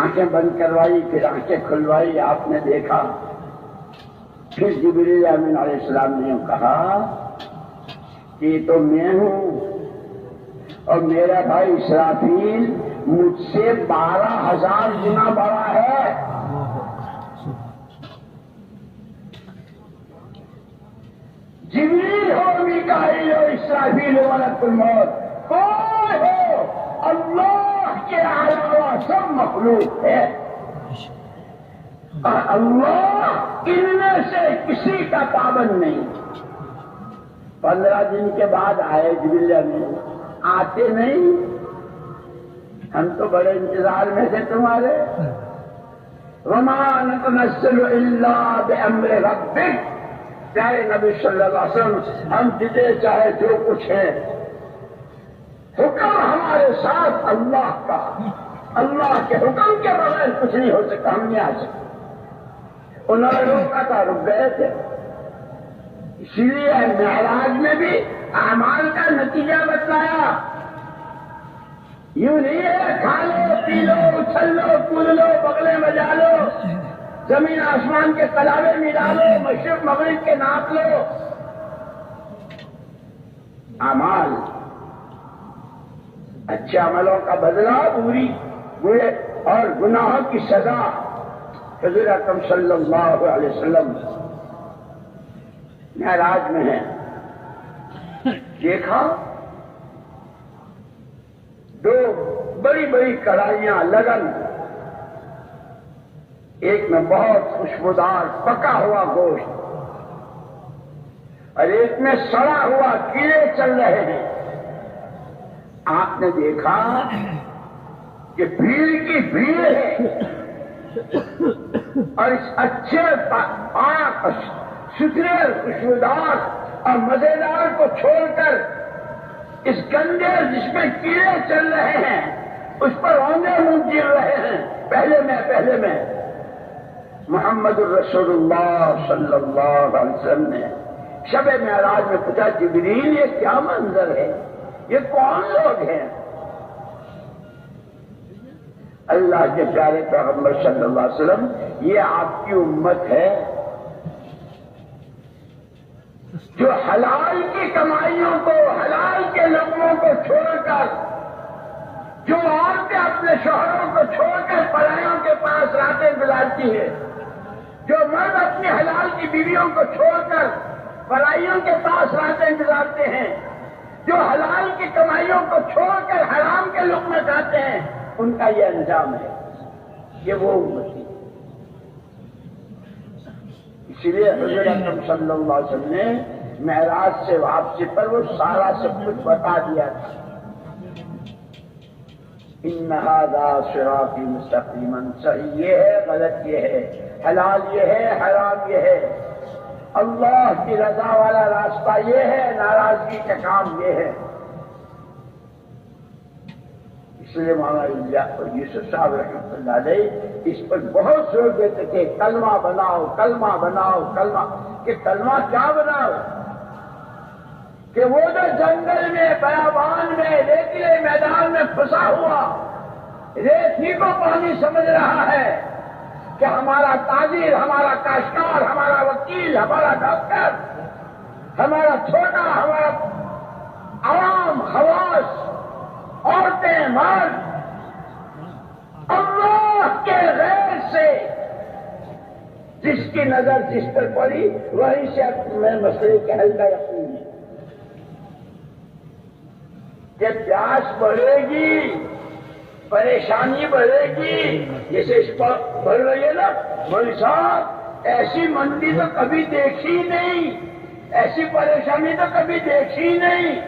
آنکھیں بند کروائی، پھر آنکھیں کھلوائی، آپ نے دیکھا۔ پھر جبریل امین علیہ السلام نے کہا کہ یہ تو میں ہوں اور میرا بھائی اسرافیل مجھ سے 12,000 گنا بڑا ہے۔ جبریل ہو، میکائیل ہو، اسرافیل ہو، ملک الموت، کوئی ہو، اللہ کے علاوہ سب مخلوق ہے۔ اللہ ان میں سے کسی کا پابند نہیں۔ 15 دن کے بعد آئے جبریل امین، آتے نہیں، ہم تو بڑے انتظار میں تھے تمہارے۔ وما نتنزل الا بامر ربک، پیارے نبی صلی اللہ علیہ وسلم، ہم جتنے چاہے جو کچھ ہے، حکم ہمارے ساتھ اللہ کا، اللہ کے حکم کے بغیر کچھ نہیں ہو سکتا، ہم نہیں آ سکتے۔ انہوں نے روکا تھا، رک گئے تھے۔ اسی لیے معراج میں بھی اعمال کا نتیجہ بتلایا، یوں نہیں ہے کھا لو پی لو اچھل لو کود لو بغلے بجا لو زمین آسمان کے تلابے ملا لو مشرق مغرب کے ناپ لو۔ اعمال، اچھے عملوں کا بدلہ پوری برے اور گناہوں کی سزا۔ حضور اکرم صلی اللہ علیہ وسلم معراج میں ہے، دیکھا دو بڑی بڑی کڑھائیاں لگن، ایک میں بہت خوشبودار پکا ہوا گوشت اور ایک میں سڑا ہوا کیڑے چل رہے ہیں۔ آپ نے دیکھا کہ بھیڑ کی بھیڑ ہے اور اس اچھے پاک ستھرے خوشبودار اور مزیدار کو چھوڑ کر اس گندے جس میں کیڑے چل رہے ہیں اس پر رونے منہ گر رہے ہیں۔ پہلے میں محمد الرسول اللہ صلی اللہ علیہ وسلم نے شب معراج میں پوچھا، جبریل یہ کیا منظر ہے، یہ کون لوگ ہیں؟ اللہ کے پیارے پیغمبر صلی اللہ علیہ وسلم، یہ آپ کی امت ہے جو حلال کی کمائیوں کو، حلال کے لقموں کو چھوڑ کر، جو عورتیں اپنے شوہروں کو چھوڑ کر پرایوں کے پاس راتیں گزارتی ہے، جو مرد اپنی حلال کی بیویوں کو چھوڑ کر پرائیوں کے پاس راتیں گزارتے ہیں، جو حلال کی کمائیوں کو چھوڑ کر حرام کے لقمے کھاتے ہیں، ان کا یہ انجام ہے، یہ وہ امت ہے۔ اسی لیے حضرت اکرم صلی اللہ علیہ وسلم نے معراج سے واپسی پر وہ سارا سب کچھ بتا دیا تھا۔ ان ھذا صراطی مستقیما، صحیح یہ ہے، غلط یہ ہے، حلال یہ ہے، حرام یہ ہے، اللہ کی رضا والا راستہ یہ ہے، ناراضگی کا کام یہ ہے۔ اس لیے مولانا یوسف صاحب رحمۃ اللہ علیہ اس پر بہت زور دیتے تھے، کلمہ بناؤ، کلمہ بناؤ، کلمہ، کہ کلمہ کیا بناؤ؟ کہ وہ جو جنگل میں، بیابان میں، ریتیلے میدان میں پھنسا ہوا ریت ہی کو پانی سمجھ رہا ہے کہ ہمارا تاجر، ہمارا کاشتکار، ہمارا وکیل، ہمارا ڈاکٹر، ہمارا چھوٹا، ہمارا عوام، خواص، عورتیں، مرد، اللہ کے غیر سے جس کی نظر جس پر پڑی وہی سے میں مسئلے کے حل کا یقین ہے کہ پیاس بڑھے گی، پریشانی بڑھے گی، جیسے اس پر بڑھ رہی ہے نا، مولوی صاحب ایسی مندی تو کبھی دیکھی نہیں، ایسی پریشانی تو کبھی دیکھی نہیں۔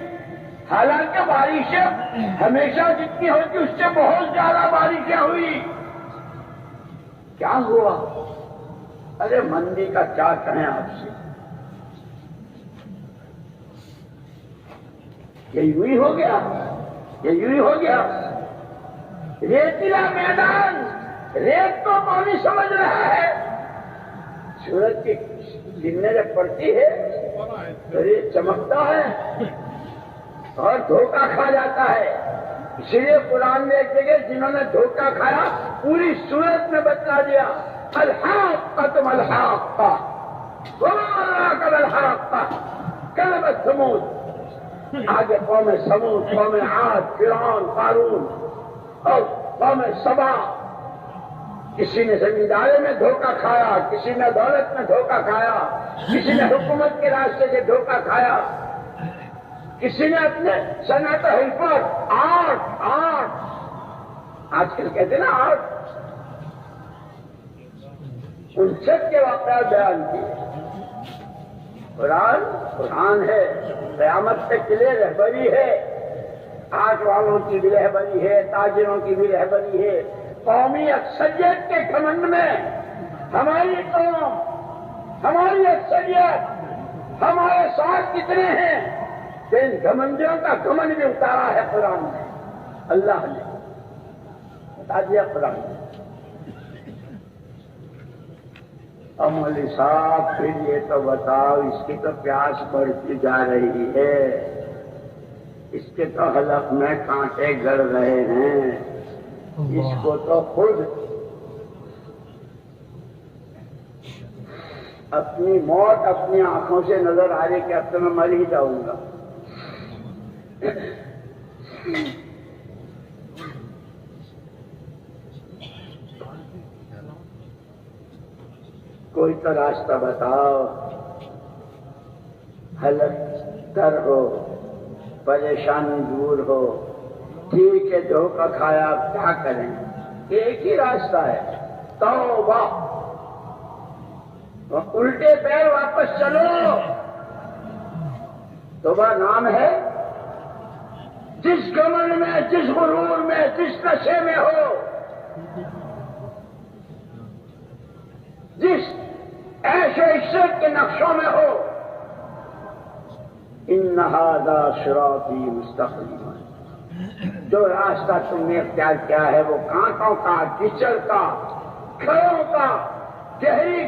حالانکہ بارشیں ہمیشہ جتنی ہوتی اس سے بہت زیادہ بارشیں ہوئی، کیا ہوا؟ ارے مندی کا کیا کہیں آپ سے، یہ یوں ہی ہو گیا، یہ یوں ہی ہو گیا۔ ریتیلا میدان ریت کو پانی سمجھ رہا ہے، سورج کی کرنیں جب پڑتی ہے تو یہ چمکتا ہے اور دھوکہ کھا جاتا ہے۔ اسی لیے قرآن میں ایک جگہ جنہوں نے دھوکہ کھایا پوری سورت میں بتلا دیا، الحاقۃ ما الحاقۃ وما ادراک ما الحاقۃ کذبت ثمود، آگے قوم سمود، قوم عاد، فرعون، قارون اور قوم سبا۔ کسی نے زمینداری میں دھوکہ کھایا، کسی نے دولت میں دھوکہ کھایا، کسی نے حکومت کے راستے سے دھوکہ کھایا، کسی نے اپنے صنعت ہیلپر، آرٹ آج کل کہتے ہیں نا آرٹ، ان سب کے واقعات بیان کیے۔ قرآن ہے، قیامت تک کے لیے رہبری ہے، آج والوں کی بھی رہبری ہے، تاجروں کی بھی رہبری ہے۔ قومی اکثریت کے گھمنڈ میں ہماری قوم، ہماری اکثریت ہمارے ساتھ کتنے ہیں کہ ان گھمنڈیوں کا گھمنڈ بھی اتارا ہے قرآن نے، اللہ نے بتا دیا قرآن نے۔ مولوی صاحب پھر یہ تو بتاؤ، اس کی تو پیاس بڑھتی جا رہی ہے، اس کے تو حلق میں کانٹے گڑ رہے ہیں، اس کو تو خود اپنی موت اپنی آنکھوں سے نظر آ رہی کہ اب تو میں مر ہی جاؤں گا۔ کوئی تو راستہ بتاؤ، حلق تر ہو، پریشانی دور ہو، ٹھیک ہے دھوکہ کھایا اب کیا کریں؟ ایک ہی راستہ ہے، توبہ، الٹے پیر واپس چلو۔ توبہ نام ہے، جس گمن میں، جس غرور میں، جس نشے میں ہو، جس عیش و عشرت کے نقشوں میں ہو، ان ھذا صراطی مستقیم، جو راستہ تم نے اختیار کیا ہے وہ کانٹوں کا، کیچڑ کا، کھڑوں کا، گہری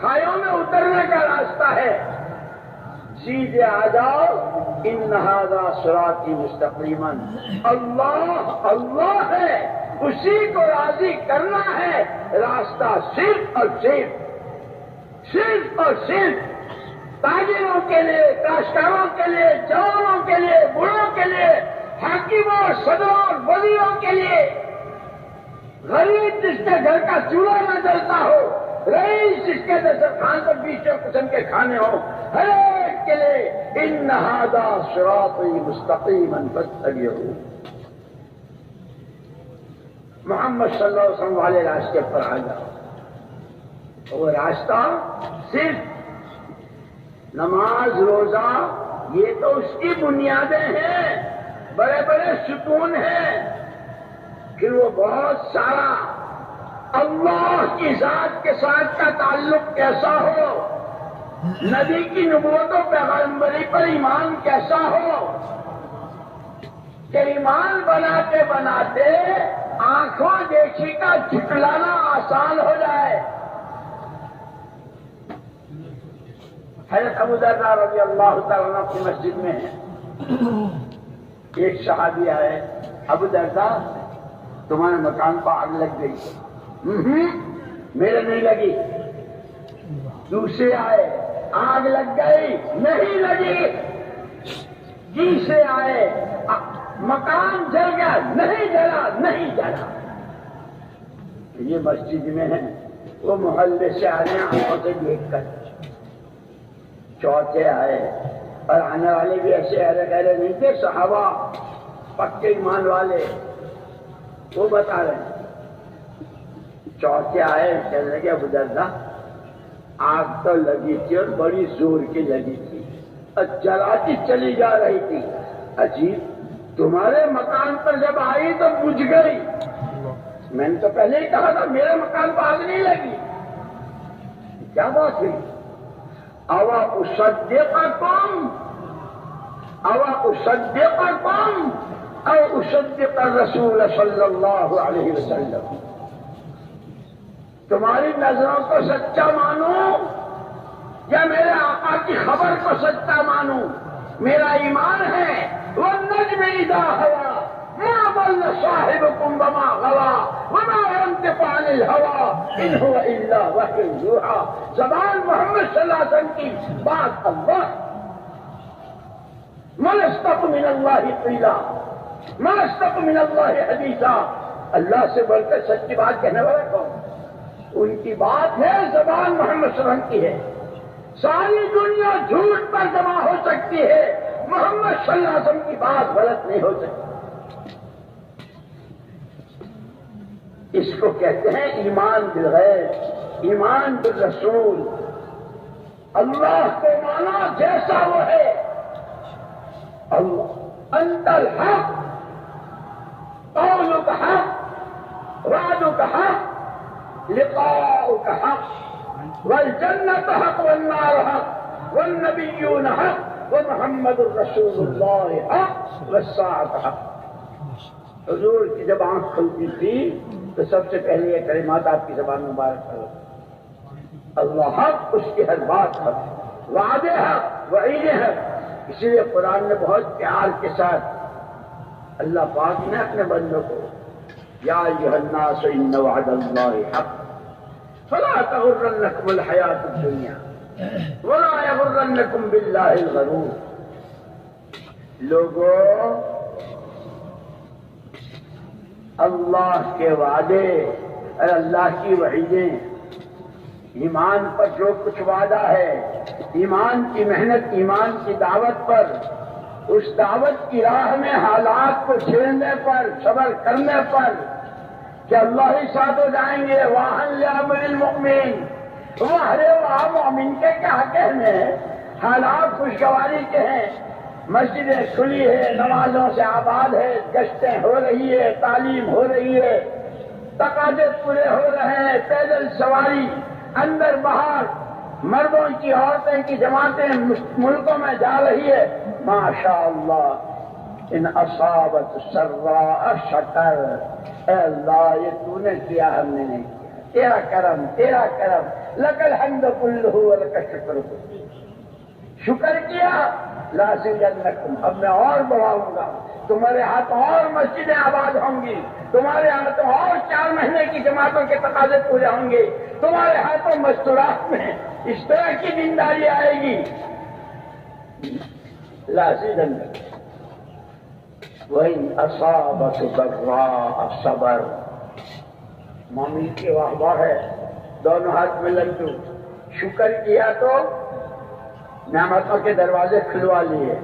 کھائیوں میں اترنے کا راستہ ہے، سیدھے آ جاؤ۔ ان ھذا صراطی مستقیم، اللہ اللہ ہے، اسی کو راضی کرنا ہے، راستہ صرف اور صرف تاجروں کے لیے، کاشتکاروں کے لیے، جوانوں کے لیے، بوڑھوں کے لیے، حاکموں، صدروں اور وزیروں کے لیے، غریب جس کے گھر کا چولہا نہ جلتا ہو، رئیس جس کے دسترخوان پر 20 قسم کے کھانے ہوں، ہر ایک کے لیے ان ھذا صراطی مستقیما فاتبعوہ، محمد صلی اللہ علیہ وسلم والے راستے پر آ جاؤ۔ وہ راستہ صرف نماز، روزہ، یہ تو اس کی بنیادیں ہیں، بڑے بڑے ستون ہیں، پھر وہ بہت سارا اللہ کی ذات کے ساتھ کا تعلق کیسا ہو، نبی کی نبوت و پیغمبری پر ایمان کیسا ہو کہ ایمان بناتے بناتے آنکھوں دیکھی کا جھٹلانا آسان ہو جائے۔ حضرت ابو درداء رضی اللہ تعالیٰ عنہ کی مسجد میں ہے، ایک صحابی آئے، ابو درداء تمہارے مکان کو آگ لگ گئی۔ میرے نہیں لگی۔ دوسرے آئے، آگ لگ گئی، نہیں لگی۔ تیسرے آئے، مکان جل گیا، نہیں جلا، نہیں جلا۔ یہ مسجد میں ہے، وہ محلے سے آ رہے ہیں آنکھوں سے دیکھ کر۔ چوتھے آئے، اور آنے والے بھی ایسے گہرے نہیں تھے، صحابہ پکے ایمان والے، وہ بتا رہے ہیں۔ چوتھے آئے، کہنے لگے ابو درداء آگ تو لگی تھی اور بڑی زور کی لگی تھی اور جلاتی چلی جا رہی تھی، عجیب تمہارے مکان پر جب آئی تو بجھ گئی۔ میں نے تو پہلے ہی کہا تھا میرے مکان پر آگ نہیں لگی، کیا بات ہوئی؟ اوا اصدقکم او اصدق الرسول صلی اللہ علیہ وسلم، تمہاری نظروں کو سچا مانوں یا میرے آقا کی خبر کو سچا مانوں؟ میرا ایمان ہے والنجم اذا ہوا ما ضل صاحبکم وما غوا وما ينطق عن الهوى ان هو الا وحی یوحی۔ زبان محمد صلی اللہ علیہ وسلم کی، بات اللہ۔ من اصدق من اللہ قیلا، من اصدق من اللہ حدیثا، اللہ سے بڑھ کر سچی بات کہنے والا کون؟ ان کی بات ہے، زبان محمد صلی اللہ علیہ وسلم کی ہے۔ ساری دنیا جھوٹ پر جمع ہو سکتی ہے، محمد صلی اللہ علیہ وسلم کی بات غلط نہیں ہو سکتی۔ اس کو کہتے ہیں ایمان بالغیب، ایمان بالرسول۔ اللہ کو مانا جیسا وہ ہے. اللہ انت الحق، قولک حق، وعدک حق، لقاؤک حق، والجنت حق والنار حق، والنبیون حق، ومحمد الرسول اللہ حق، والساعۃ حق. حضور کی جب آنکھ کھلتی تھی تو سب سے پہلے یہ کلمات آپ کی زبان مبارک کرو. اللہ حق، اس کی ہر بات حق، وعدے حق، وعید حق. اسی لیے قرآن نے بہت پیار کے ساتھ اللہ پاک نے اپنے بندوں کو یا ایھا الناس ان وعد اللہ حق فلا تغرنکم الحیاۃ الدنیا ولا یغرنکم باللہ الغرور. لوگوں، اللہ کے وعدے اور اللہ کی وعیدیں، ایمان پر جو کچھ وعدہ ہے، ایمان کی محنت، ایمان کی دعوت پر، اس دعوت کی راہ میں حالات کو جھیلنے پر، صبر کرنے پر کہ اللہ ہی ساتھ ہو جائیں گے. واہن لامر المؤمن، ارے وہاں مومن کے کیا کہنے ہیں، حالات خوشگواری کے ہیں. مسجدیں کھلی ہے، نمازوں سے آباد ہے، گشتیں ہو رہی ہے، تعلیم ہو رہی ہے، تقاضے پورے ہو رہے ہیں، پیدل سواری اندر باہر، مردوں کی عورتوں کی جماعتیں ملکوں میں جا رہی ہے. ماشاء اللہ. ان اصابت سراء شکر، اے اللہ یہ تو نے کیا، ہم نے نہیں کیا، تیرا کرم، تیرا کرم. لک الحمد کلہ ولک الشکر کلہ. شکر کیا، لازدنکم، اب میں اور بڑھاؤں گا. تمہارے ہاتھ اور مسجدیں آباد ہوں گی، تمہارے ہاتھوں اور 4 مہینے کی جماعتوں کے تقاضے پورے ہوں گے، تمہارے ہاتھوں مستورات میں اس طرح کی دینداری آئے گی. لازدنکم وَإِنْ أَصَابَتْ ضَرَّاءَ صَبَرَ. مومن کی واہ واہ ہے، دونوں ہاتھ میں لڈو. شکر کیا تو نعمتوں کے دروازے کھلوا لیے.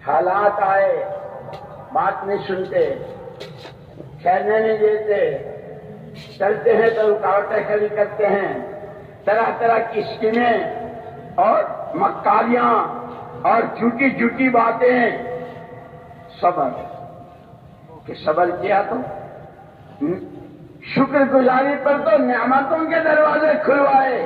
حالات آئے، بات نہیں سنتے، کھیلنے نہیں دیتے، چلتے ہیں تو رکاوٹیں کھڑی کرتے ہیں، طرح طرح کی اسکیمیں اور مکاریاں اور جھوٹی جھوٹی باتیں. صبر، کہ صبر کیا تو شکر گزاری پر تو نعمتوں کے دروازے کھلوائے،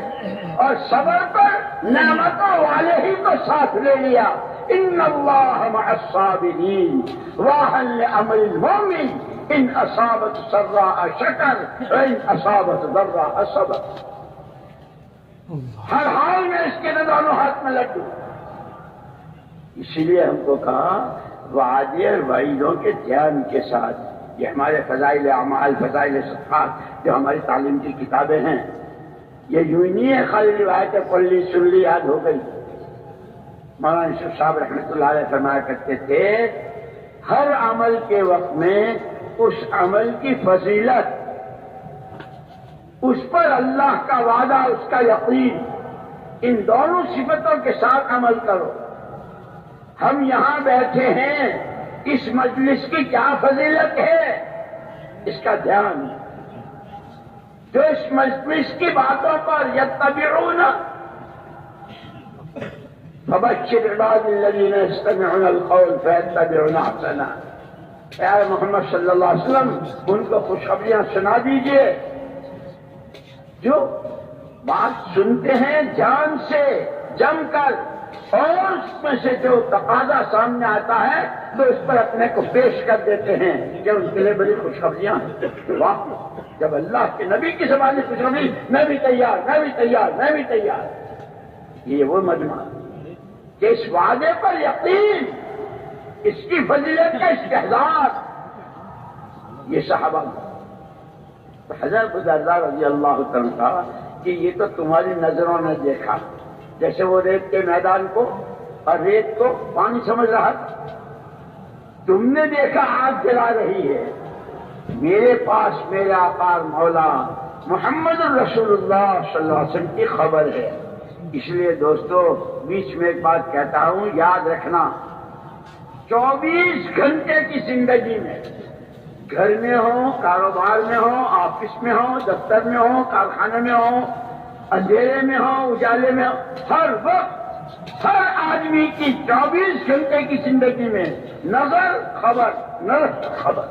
اور صبر پر نعمتوں والے ہی کو ساتھ لے لیا. ان اللہ مع الصابرین واہن لامر المؤمن ان اصابت سراء شکر وان اصابت ضراء صبر. ہر حال میں اس کے دونوں ہاتھ میں لڈو. اسی لیے ہم کو کہا وعدے اور وعیدوں کے دھیان کے ساتھ. یہ ہمارے فضائل اعمال، فضائل صدقات جو ہماری تعلیم کی کتابیں ہیں، یہ یوں ہی نہیں ہے خالی روایتیں پڑھ لی، سن لی، یاد ہو گئی. مولانا یوسف صاحب رحمۃ اللہ علیہ فرمایا کرتے تھے ہر عمل کے وقت میں اس عمل کی فضیلت، اس پر اللہ کا وعدہ، اس کا یقین، ان دونوں صفتوں کے ساتھ عمل کرو. ہم یہاں بیٹھے ہیں، اس مجلس کی کیا فضیلت ہے، اس کا دھیان. جو اس مجلس کی باتوں پر یتبعون فبشر عباد الذین یستمعون القول فیتبعون احسنہ. اے محمد صلی اللہ علیہ وسلم ان کو خوشخبریاں سنا دیجئے جو بات سنتے ہیں جان سے جم کر، اور اس میں سے جو تقاضا سامنے آتا ہے تو اس پر اپنے کو پیش کر دیتے ہیں کہ ان کے لیے بڑی خوشخبریاں ہیں. واہ، جب اللہ کے نبی کی زبان سے خوشخبری، میں بھی تیار، میں بھی تیار، میں بھی تیار. یہ وہ مجمع کہ اس وعدے پر یقین، اس کی فضیلت کا استحضار. یہ صحابہ حضرت الدرداء رضی اللہ عنہ کہا کہ یہ تو تمہاری نظروں نے دیکھا، جیسے وہ ریت کے میدان کو اور ریت کو پانی سمجھ رہا تھا. تم نے دیکھا آگ جلا رہی ہے، میرے پاس میرے آقا مولا محمد الرسول اللہ صلی اللہ علیہ وسلم کی خبر ہے. اس لیے دوستو بیچ میں ایک بات کہتا ہوں، یاد رکھنا، 24 گھنٹے کی زندگی میں، گھر میں ہو، کاروبار میں ہو، آفس میں ہو، دفتر میں ہو، کارخانے میں ہو، اندھیرے میں ہو اجالے میں ہو، ہر وقت ہر آدمی کی 24 گھنٹے کی زندگی میں نظر خبر نظر خبر.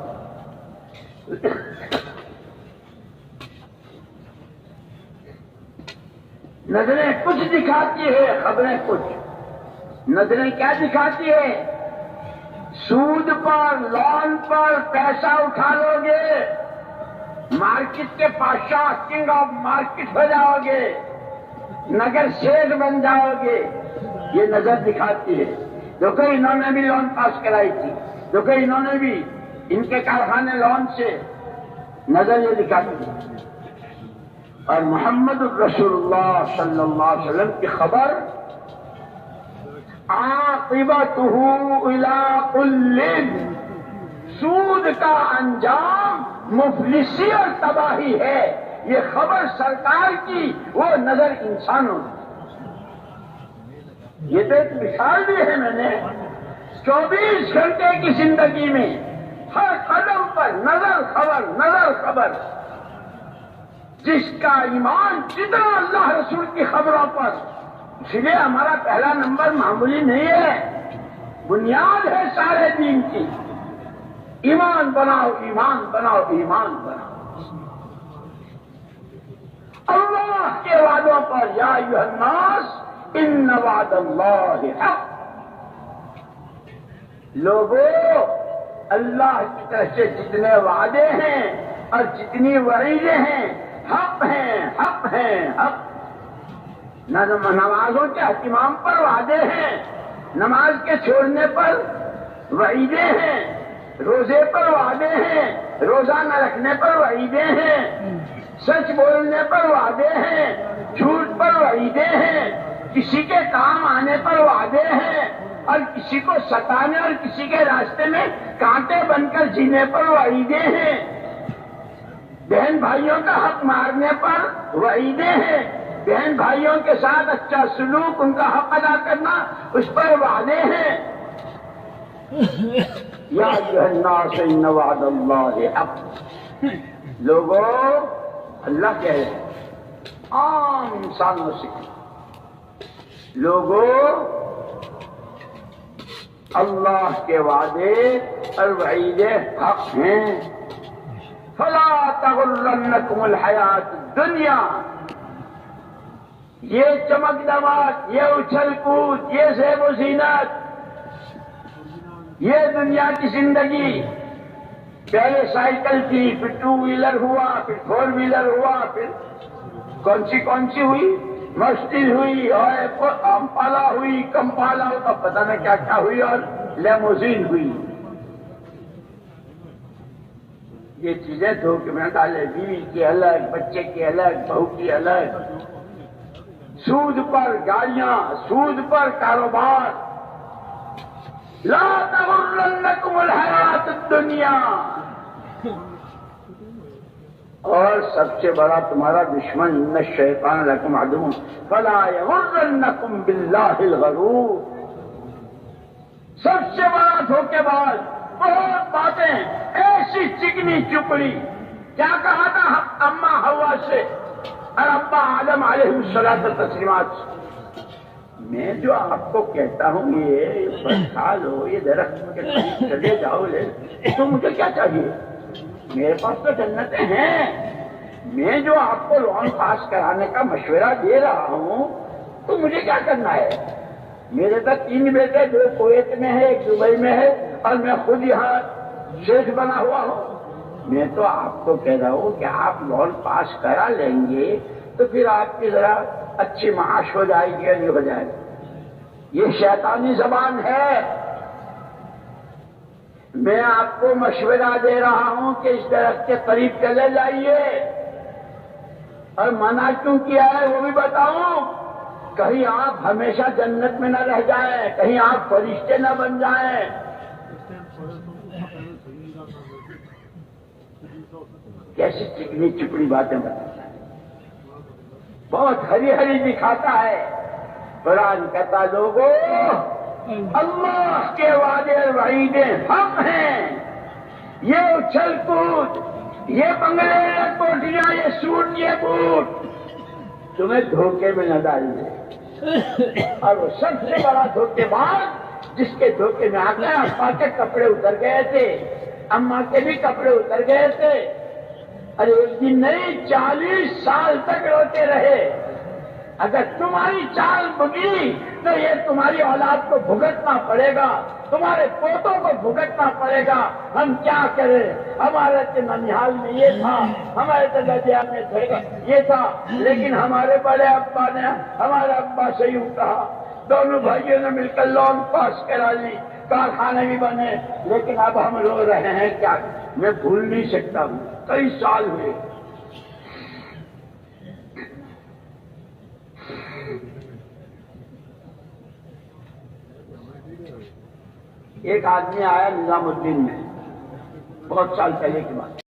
نظریں کچھ دکھاتی ہے، خبریں کچھ. نظریں کیا دکھاتی ہے؟ سود پر لون پر پیسہ اٹھا لو گے، مارکیٹ کے بادشاہ کنگ آف مارکیٹ ہو جاؤ گے، نگر شیخ بن جاؤ گے، یہ نظر دکھاتی ہے. دیکھو انہوں نے بھی لون پاس کرائی تھی، دیکھو انہوں نے بھی ان کے کارخانے لون سے، نظر یہ دکھاتی ہے. اور محمد الرسول اللہ صلی اللہ علیہ وسلم کی خبر عاقبتہ الی کل، سود کا انجام مفلسی اور تباہی ہے. یہ خبر سرکار کی، وہ نظر انسانوں کی. یہ تو ایک مثال دی ہے میں نے. 24 گھنٹے کی زندگی میں ہر قدم پر نظر خبر نظر خبر. جس کا ایمان جتنا اللہ رسول کی خبروں پر، اس لیے ہمارا پہلا نمبر معمولی نہیں ہے، بنیاد ہے سارے دین کی. ایمان بناؤ ایمان بناؤ ایمان بناؤ. اللہ کے وعدوں پر، یا ایھا الناس ان وعد اللہ حق. لوگوں، اللہ کی طرف سے جتنے وعدے ہیں اور جتنی وعیدیں ہیں حق ہیں حق ہیں حق. نمازوں کے اہتمام پر وعدے ہیں، نماز کے چھوڑنے پر وعیدیں ہیں، روزے پر وعدے ہیں، روزہ نہ رکھنے پر وعیدیں ہیں، سچ بولنے پر وعدے ہیں، جھوٹ پر وعیدیں ہیں، کسی کے کام آنے پر وعدے ہیں، اور کسی کو ستانے اور کسی کے راستے میں کانٹے بن کر جینے پر وعیدیں ہیں. بہن بھائیوں کا حق مارنے پر وعیدیں ہیں، بہن بھائیوں کے ساتھ اچھا سلوک، ان کا حق ادا کرنا، اس پر وعدے ہیں. یا ایھا الناس ان وعد اللہ حق. لوگوں، اللہ کہہ رہے ہیں عام انسانوں سے، لوگوں اللہ کے وعدے اور وعیدیں حق ہیں. فلا تغرنکم الحیات الدنیا. یہ چمک دمک، یہ اچھل کود، یہ زیب و زینت، یہ دنیا کی زندگی، پہلے سائیکل تھی، پھر 2 ویلر ہوا، پھر 4 ویلر ہوا، پھر کون سی ہوئی، مرسڈیز ہوئی، اور امپالا ہوئی، کمپالا ہوئی، اب پتہ نہیں کیا کیا ہوئی، اور لیموزین ہوئی. یہ چیزیں دھوکے میں ڈالے، بیوی کی الگ، بچے کی الگ، بہو کی الگ. سود پر گاڑیاں، سود پر کاروبار. لا تغرنکم الحیات الدنیا. اور سب سے بڑا تمہارا دشمن ان الشیطان لکم عدو فلا یغرنکم باللہ الغرور. سب سے بڑا دھوکے باز. بہت باتیں ایسی چکنی چپڑی. کیا کہا تھا اماں حوا سے اور ابا آدم علیہ الصلوۃ والتسلیمات سے؟ میں جو آپ کو کہتا ہوں یہ کھا لو، یہ درخت کے قریب چلے جاؤ، تو مجھے کیا چاہیے؟ میرے پاس تو جنتیں ہیں. میں جو آپ کو لون پاس کرانے کا مشورہ دے رہا ہوں، تو مجھے کیا کرنا ہے؟ میرے تو 3 بیٹے، 2 کویت میں ہے، 1 دبئی میں ہے، اور میں خود یہاں شیخ بنا ہوا ہوں. میں تو آپ کو کہہ رہا ہوں کہ آپ لون پاس کرا لیں گے تو پھر آپ کی ذرا اچھی معاش ہو جائے گی یا نہیں ہو جائے گی. یہ شیطانی زبان ہے. میں آپ کو مشورہ دے رہا ہوں کہ اس درخت کے قریب چلے جائیے. اور منع کیوں کیا ہے وہ بھی بتاؤں. کہیں آپ ہمیشہ جنت میں نہ رہ جائیں، کہیں آپ فرشتے نہ بن جائیں. کیسی چکنی چپڑی باتیں بتاتا ہے، بہت ہری ہری دکھاتا ہے. قرآن کہتا لوگوں اللہ کے وعدے وعیدیں حق ہیں. یہ اچھل کود، یہ بنگلے، یہ کوٹیاں، یہ سوٹ، یہ بوٹ، تمہیں دھوکے میں نہ ڈال دے. اور وہ سب سے بڑا دھوکے باز جس کے دھوکے میں آ گیا. ابا کے کپڑے اتر گئے تھے, اماں کے بھی کپڑے اتر گئے تھے. ارے ایک دن نہیں 40 سال تک روتے رہے. اگر تمہاری چال بگی تو یہ تمہاری اولاد کو بھگتنا پڑے گا, تمہارے پوتوں کو بھگتنا پڑے گا. ہم کیا کریں؟ ہمارے تو ننیال میں یہ تھا, ہمارے تو دریا میں یہ تھا, لیکن ہمارے بڑے ابا نے ہمارا ابا سے یوں کہا. دونوں بھائیوں نے مل کر لون پاس کرا لی, کارخانے بھی بنے, لیکن اب ہم رو رہے ہیں. کیا میں بھول نہیں سکتا ہوں, کئی سال ہوئے. ایک آدمی آیا نظام الدین میں, بہت سال پہلے کی بات.